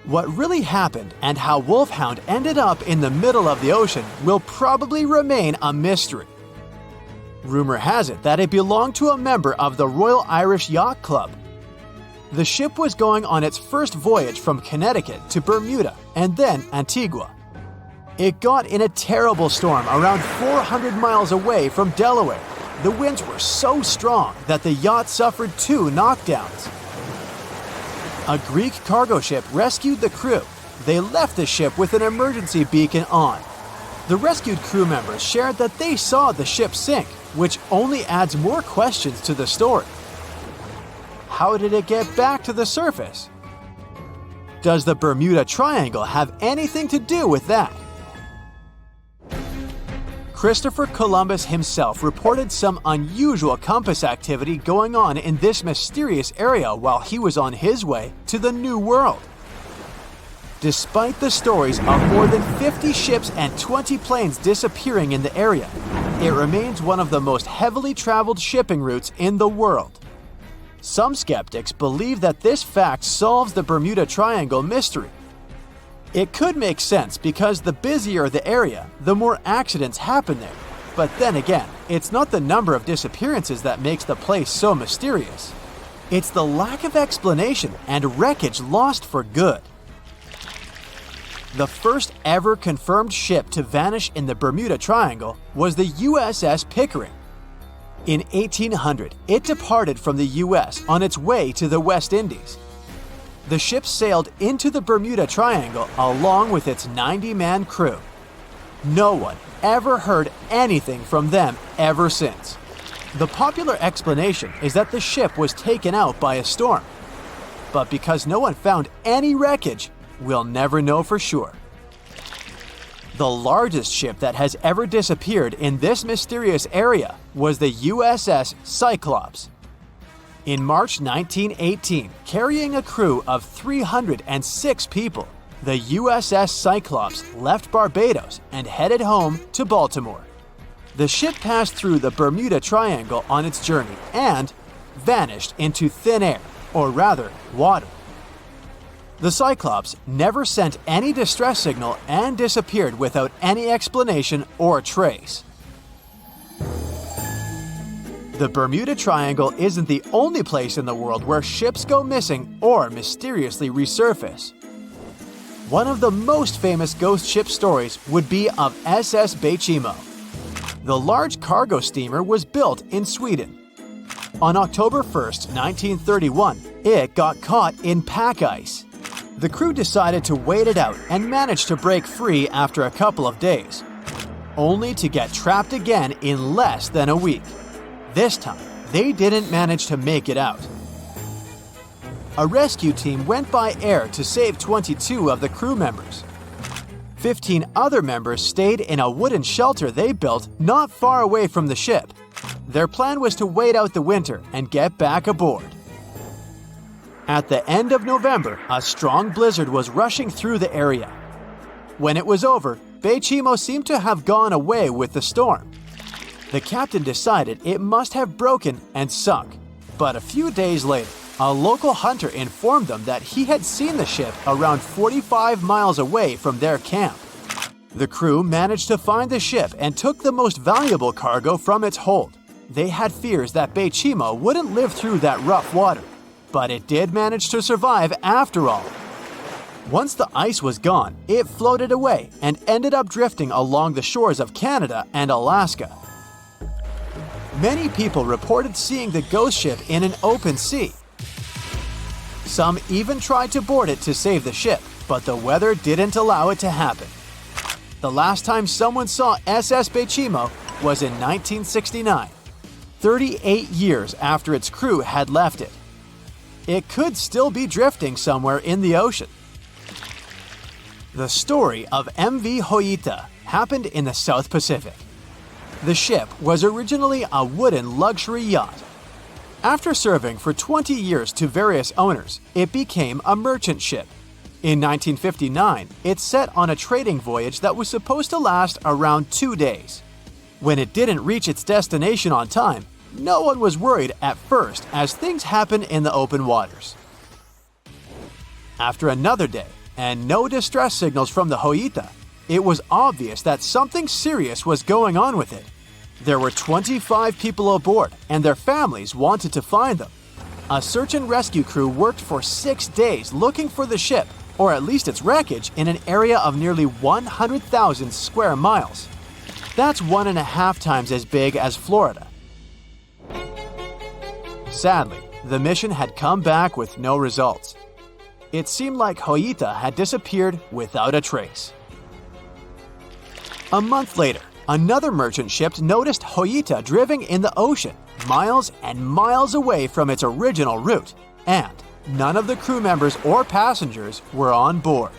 What really happened and how Wolfhound ended up in the middle of the ocean will probably remain a mystery. Rumor has it that it belonged to a member of the Royal Irish Yacht Club. The ship was going on its first voyage from Connecticut to Bermuda and then Antigua. It got in a terrible storm around 400 miles away from Delaware. The winds were so strong that the yacht suffered 2 knockdowns. A Greek cargo ship rescued the crew. They left the ship with an emergency beacon on. The rescued crew members shared that they saw the ship sink, which only adds more questions to the story. How did it get back to the surface? Does the Bermuda Triangle have anything to do with that? Christopher Columbus himself reported some unusual compass activity going on in this mysterious area while he was on his way to the New World. Despite the stories of more than 50 ships and 20 planes disappearing in the area, it remains one of the most heavily traveled shipping routes in the world. Some skeptics believe that this fact solves the Bermuda Triangle mystery. It could make sense because the busier the area, the more accidents happen there. But then again, it's not the number of disappearances that makes the place so mysterious. It's the lack of explanation and wreckage lost for good. The first ever confirmed ship to vanish in the Bermuda Triangle was the USS Pickering. In 1800, it departed from the US on its way to the West Indies. The ship sailed into the Bermuda Triangle along with its 90-man crew. No one ever heard anything from them ever since. The popular explanation is that the ship was taken out by a storm. But because no one found any wreckage, we'll never know for sure. The largest ship that has ever disappeared in this mysterious area was the USS Cyclops. In March 1918, carrying a crew of 306 people, the USS Cyclops left Barbados and headed home to Baltimore. The ship passed through the Bermuda Triangle on its journey and vanished into thin air, or rather, water. The Cyclops never sent any distress signal and disappeared without any explanation or trace. The Bermuda Triangle isn't the only place in the world where ships go missing or mysteriously resurface. One of the most famous ghost ship stories would be of SS Bechimo. The large cargo steamer was built in Sweden. On October 1st, 1931, it got caught in pack ice. The crew decided to wait it out and managed to break free after a couple of days, only to get trapped again in less than a week. This time, they didn't manage to make it out. A rescue team went by air to save 22 of the crew members. 15 other members stayed in a wooden shelter they built not far away from the ship. Their plan was to wait out the winter and get back aboard. At the end of November, a strong blizzard was rushing through the area. When it was over, Beichimo seemed to have gone away with the storm. The captain decided it must have broken and sunk, but a few days later, a local hunter informed them that he had seen the ship around 45 miles away from their camp. The crew managed to find the ship and took the most valuable cargo from its hold. They had fears that Beichimo wouldn't live through that rough water, but it did manage to survive after all. Once the ice was gone, it floated away and ended up drifting along the shores of Canada and Alaska. Many people reported seeing the ghost ship in an open sea. Some even tried to board it to save the ship, but the weather didn't allow it to happen. The last time someone saw SS Beichimo was in 1969, 38 years after its crew had left it. It could still be drifting somewhere in the ocean. The story of MV Hoita happened in the South Pacific. The ship was originally a wooden luxury yacht. After serving for 20 years to various owners, it became a merchant ship. In 1959, it set on a trading voyage that was supposed to last around 2 days. When it didn't reach its destination on time, no one was worried at first, as things happen in the open waters. After another day, and no distress signals from the Hoita, it was obvious that something serious was going on with it. There were 25 people aboard, and their families wanted to find them. A search and rescue crew worked for 6 days looking for the ship, or at least its wreckage, in an area of nearly 100,000 square miles. That's 1.5 times as big as Florida. Sadly, the mission had come back with no results. It seemed like Hoita had disappeared without a trace. A month later, another merchant ship noticed Hoita drifting in the ocean, miles and miles away from its original route, and none of the crew members or passengers were on board.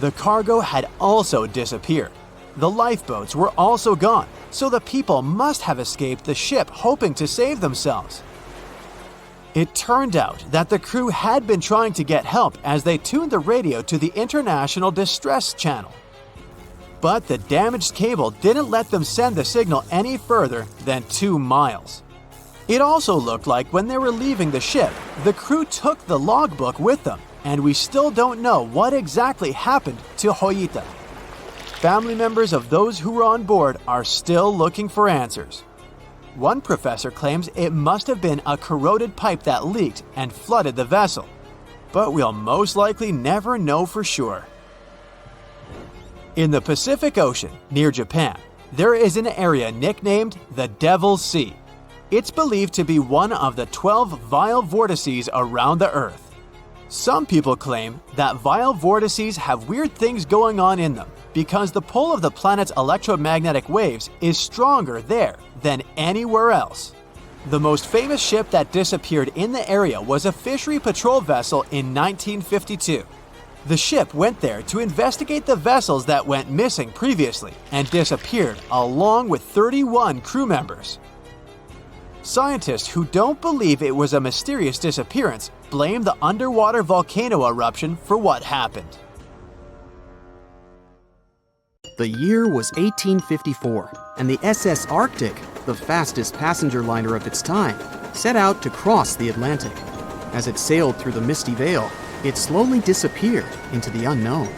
The cargo had also disappeared. The lifeboats were also gone, so the people must have escaped the ship hoping to save themselves. It turned out that the crew had been trying to get help as they tuned the radio to the International Distress Channel. But the damaged cable didn't let them send the signal any further than 2 miles. It also looked like when they were leaving the ship, the crew took the logbook with them, and we still don't know what exactly happened to Hoita. Family members of those who were on board are still looking for answers. One professor claims it must have been a corroded pipe that leaked and flooded the vessel, but we'll most likely never know for sure. In the Pacific Ocean, near Japan, there is an area nicknamed the Devil's Sea. It's believed to be one of the 12 vile vortices around the Earth. Some people claim that vile vortices have weird things going on in them because the pull of the planet's electromagnetic waves is stronger there than anywhere else. The most famous ship that disappeared in the area was a fishery patrol vessel in 1952. The ship went there to investigate the vessels that went missing previously and disappeared along with 31 crew members. Scientists who don't believe it was a mysterious disappearance blame the underwater volcano eruption for what happened. The year was 1854, and the SS Arctic, the fastest passenger liner of its time, set out to cross the Atlantic. As it sailed through the misty veil, it slowly disappeared into the unknown.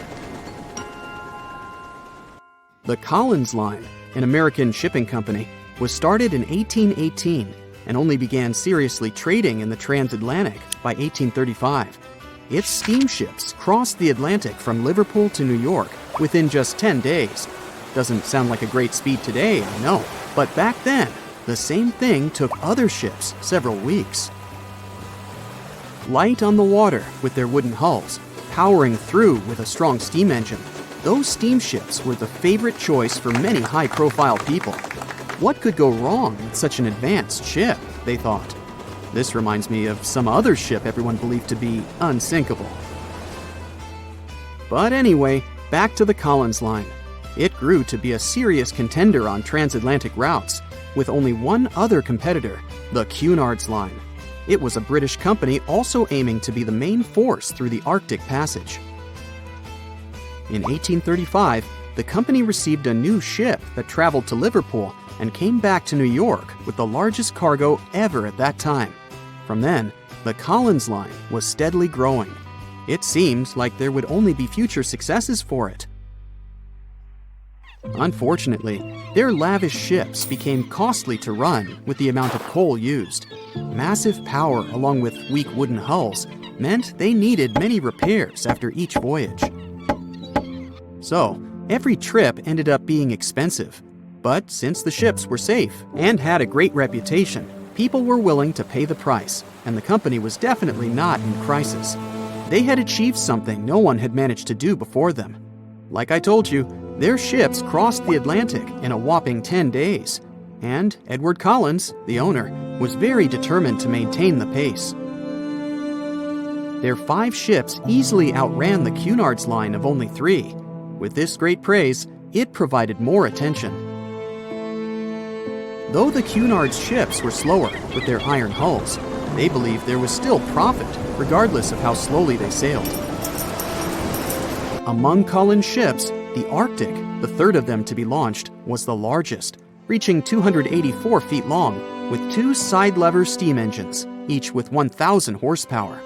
The Collins Line, an American shipping company, was started in 1818 and only began seriously trading in the transatlantic by 1835. Its steamships crossed the Atlantic from Liverpool to New York within just 10 days. Doesn't sound like a great speed today, I know, but back then, the same thing took other ships several weeks. Light on the water with their wooden hulls, powering through with a strong steam engine, those steamships were the favorite choice for many high-profile people. What could go wrong with such an advanced ship, they thought. This reminds me of some other ship everyone believed to be unsinkable. But anyway, back to the Collins Line. It grew to be a serious contender on transatlantic routes. with only one other competitor, the Cunard's Line. It was a British company also aiming to be the main force through the Arctic Passage. In 1835, the company received a new ship that traveled to Liverpool and came back to New York with the largest cargo ever at that time. From then, the Collins Line was steadily growing. It seemed like there would only be future successes for it. Unfortunately, their lavish ships became costly to run with the amount of coal used. Massive power along with weak wooden hulls meant they needed many repairs after each voyage. So, every trip ended up being expensive. But since the ships were safe and had a great reputation, people were willing to pay the price, and the company was definitely not in crisis. They had achieved something no one had managed to do before them. Like I told you, their ships crossed the Atlantic in a whopping 10 days, and Edward Collins, the owner, was very determined to maintain the pace. Their 5 ships easily outran the Cunard's Line of only 3. With this great praise, it provided more attention. Though the Cunard's ships were slower with their iron hulls, they believed there was still profit, regardless of how slowly they sailed. Among Collins' ships, the Arctic, the third of them to be launched, was the largest, reaching 284 feet long, with 2 side-lever steam engines, each with 1,000 horsepower.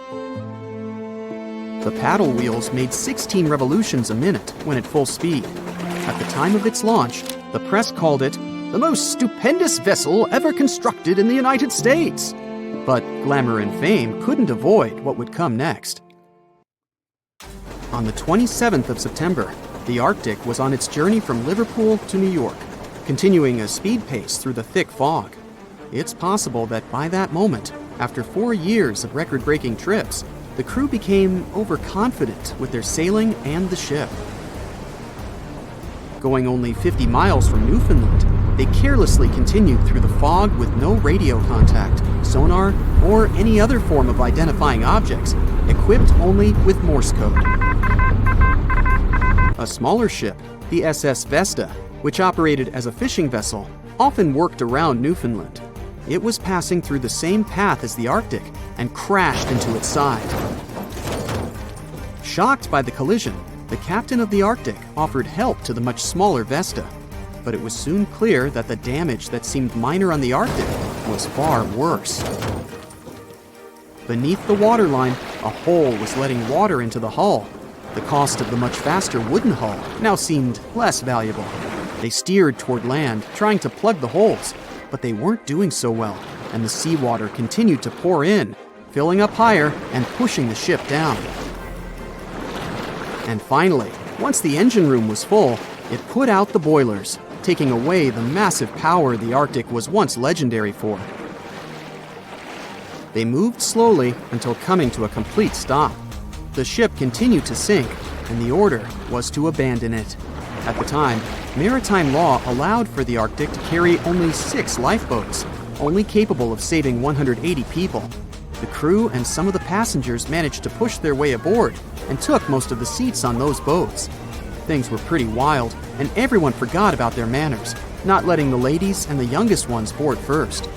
The paddle wheels made 16 revolutions a minute when at full speed. At the time of its launch, the press called it the most stupendous vessel ever constructed in the United States. But glamour and fame couldn't avoid what would come next. On the 27th of September, the Arctic was on its journey from Liverpool to New York, continuing a speed pace through the thick fog. It's possible that by that moment, after 4 years of record-breaking trips, the crew became overconfident with their sailing and the ship. Going only 50 miles from Newfoundland, they carelessly continued through the fog with no radio contact, sonar, or any other form of identifying objects, equipped only with Morse code. A smaller ship, the SS Vesta, which operated as a fishing vessel, often worked around Newfoundland. It was passing through the same path as the Arctic and crashed into its side. Shocked by the collision, the captain of the Arctic offered help to the much smaller Vesta, but it was soon clear that the damage that seemed minor on the Arctic was far worse. Beneath the waterline, a hole was letting water into the hull. The cost of the much faster wooden hull now seemed less valuable. They steered toward land, trying to plug the holes, but they weren't doing so well, and the seawater continued to pour in, filling up higher and pushing the ship down. And finally, once the engine room was full, it put out the boilers, taking away the massive power the Arctic was once legendary for. They moved slowly until coming to a complete stop. The ship continued to sink, and the order was to abandon it. At the time, maritime law allowed for the Arctic to carry only 6 lifeboats, only capable of saving 180 people. The crew and some of the passengers managed to push their way aboard and took most of the seats on those boats. Things were pretty wild, and everyone forgot about their manners, not letting the ladies and the youngest ones board first.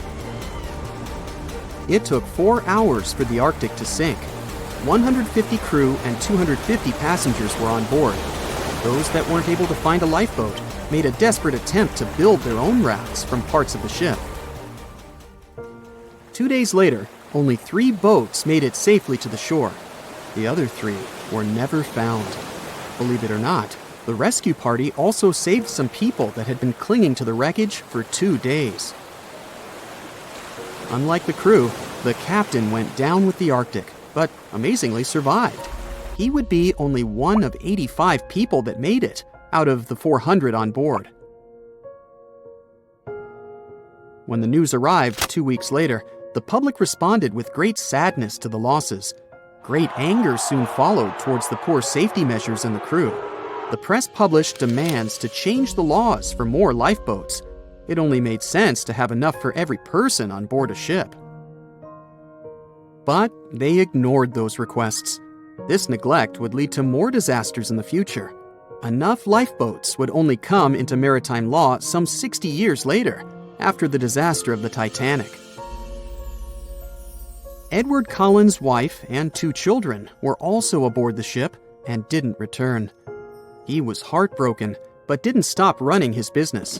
It took 4 hours for the Arctic to sink. 150 crew and 250 passengers were on board. Those that weren't able to find a lifeboat made a desperate attempt to build their own rafts from parts of the ship. 2 days later, only 3 boats made it safely to the shore. The other 3 were never found. Believe it or not, the rescue party also saved some people that had been clinging to the wreckage for 2 days. Unlike the crew, the captain went down with the Arctic, but amazingly survived. He would be only one of 85 people that made it, out of the 400 on board. When the news arrived 2 weeks later, the public responded with great sadness to the losses. Great anger soon followed towards the poor safety measures and the crew. The press published demands to change the laws for more lifeboats. It only made sense to have enough for every person on board a ship. But they ignored those requests. This neglect would lead to more disasters in the future. Enough lifeboats would only come into maritime law some 60 years later, after the disaster of the Titanic. Edward Collins' wife and 2 children were also aboard the ship and didn't return. He was heartbroken, but didn't stop running his business.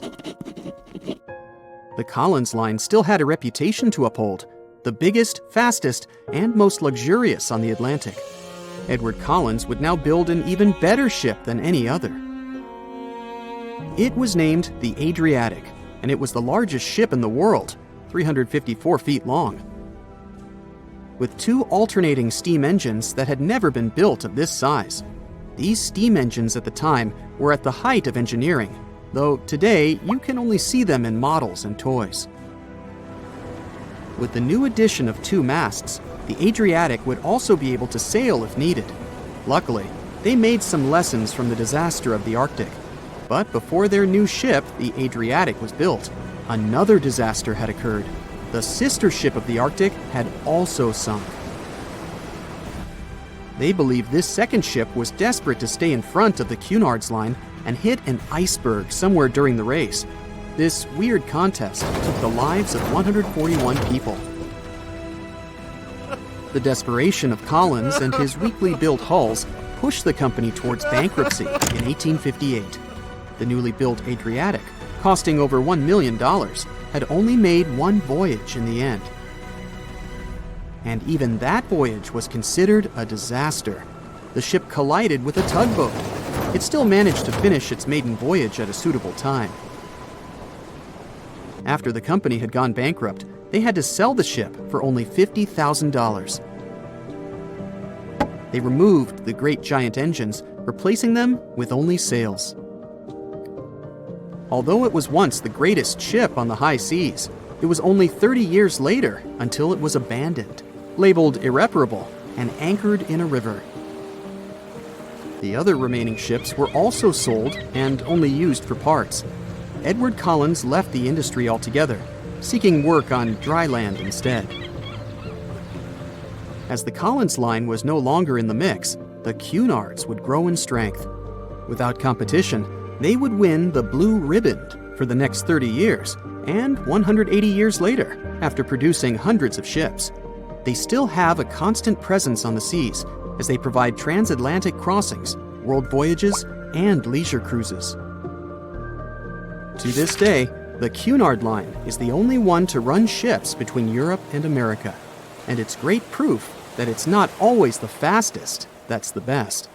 The Collins line still had a reputation to uphold, the biggest, fastest, and most luxurious on the Atlantic. Edward Collins would now build an even better ship than any other. It was named the Adriatic, and it was the largest ship in the world, 354 feet long. With 2 alternating steam engines that had never been built of this size. These steam engines at the time were at the height of engineering, though today you can only see them in models and toys. With the new addition of 2 masts, the Adriatic would also be able to sail if needed. Luckily, they made some lessons from the disaster of the Arctic. But before their new ship, the Adriatic, was built, another disaster had occurred. The sister ship of the Arctic had also sunk. They believe this second ship was desperate to stay in front of the Cunard's line and hit an iceberg somewhere during the race. This weird contest took the lives of 141 people. The desperation of Collins and his weakly built hulls pushed the company towards bankruptcy in 1858. The newly built Adriatic, costing over $1 million, had only made 1 voyage in the end. And even that voyage was considered a disaster. The ship collided with a tugboat. It still managed to finish its maiden voyage at a suitable time. After the company had gone bankrupt, they had to sell the ship for only $50,000. They removed the great giant engines, replacing them with only sails. Although it was once the greatest ship on the high seas, it was only 30 years later until it was abandoned, labeled irreparable, and anchored in a river. The other remaining ships were also sold and only used for parts. Edward Collins left the industry altogether, seeking work on dry land instead. As the Collins line was no longer in the mix, the Cunards would grow in strength. Without competition, they would win the Blue Riband for the next 30 years, and 180 years later, after producing hundreds of ships. They still have a constant presence on the seas as they provide transatlantic crossings, world voyages, and leisure cruises. To this day, the Cunard line is the only one to run ships between Europe and America, and it's great proof that it's not always the fastest that's the best.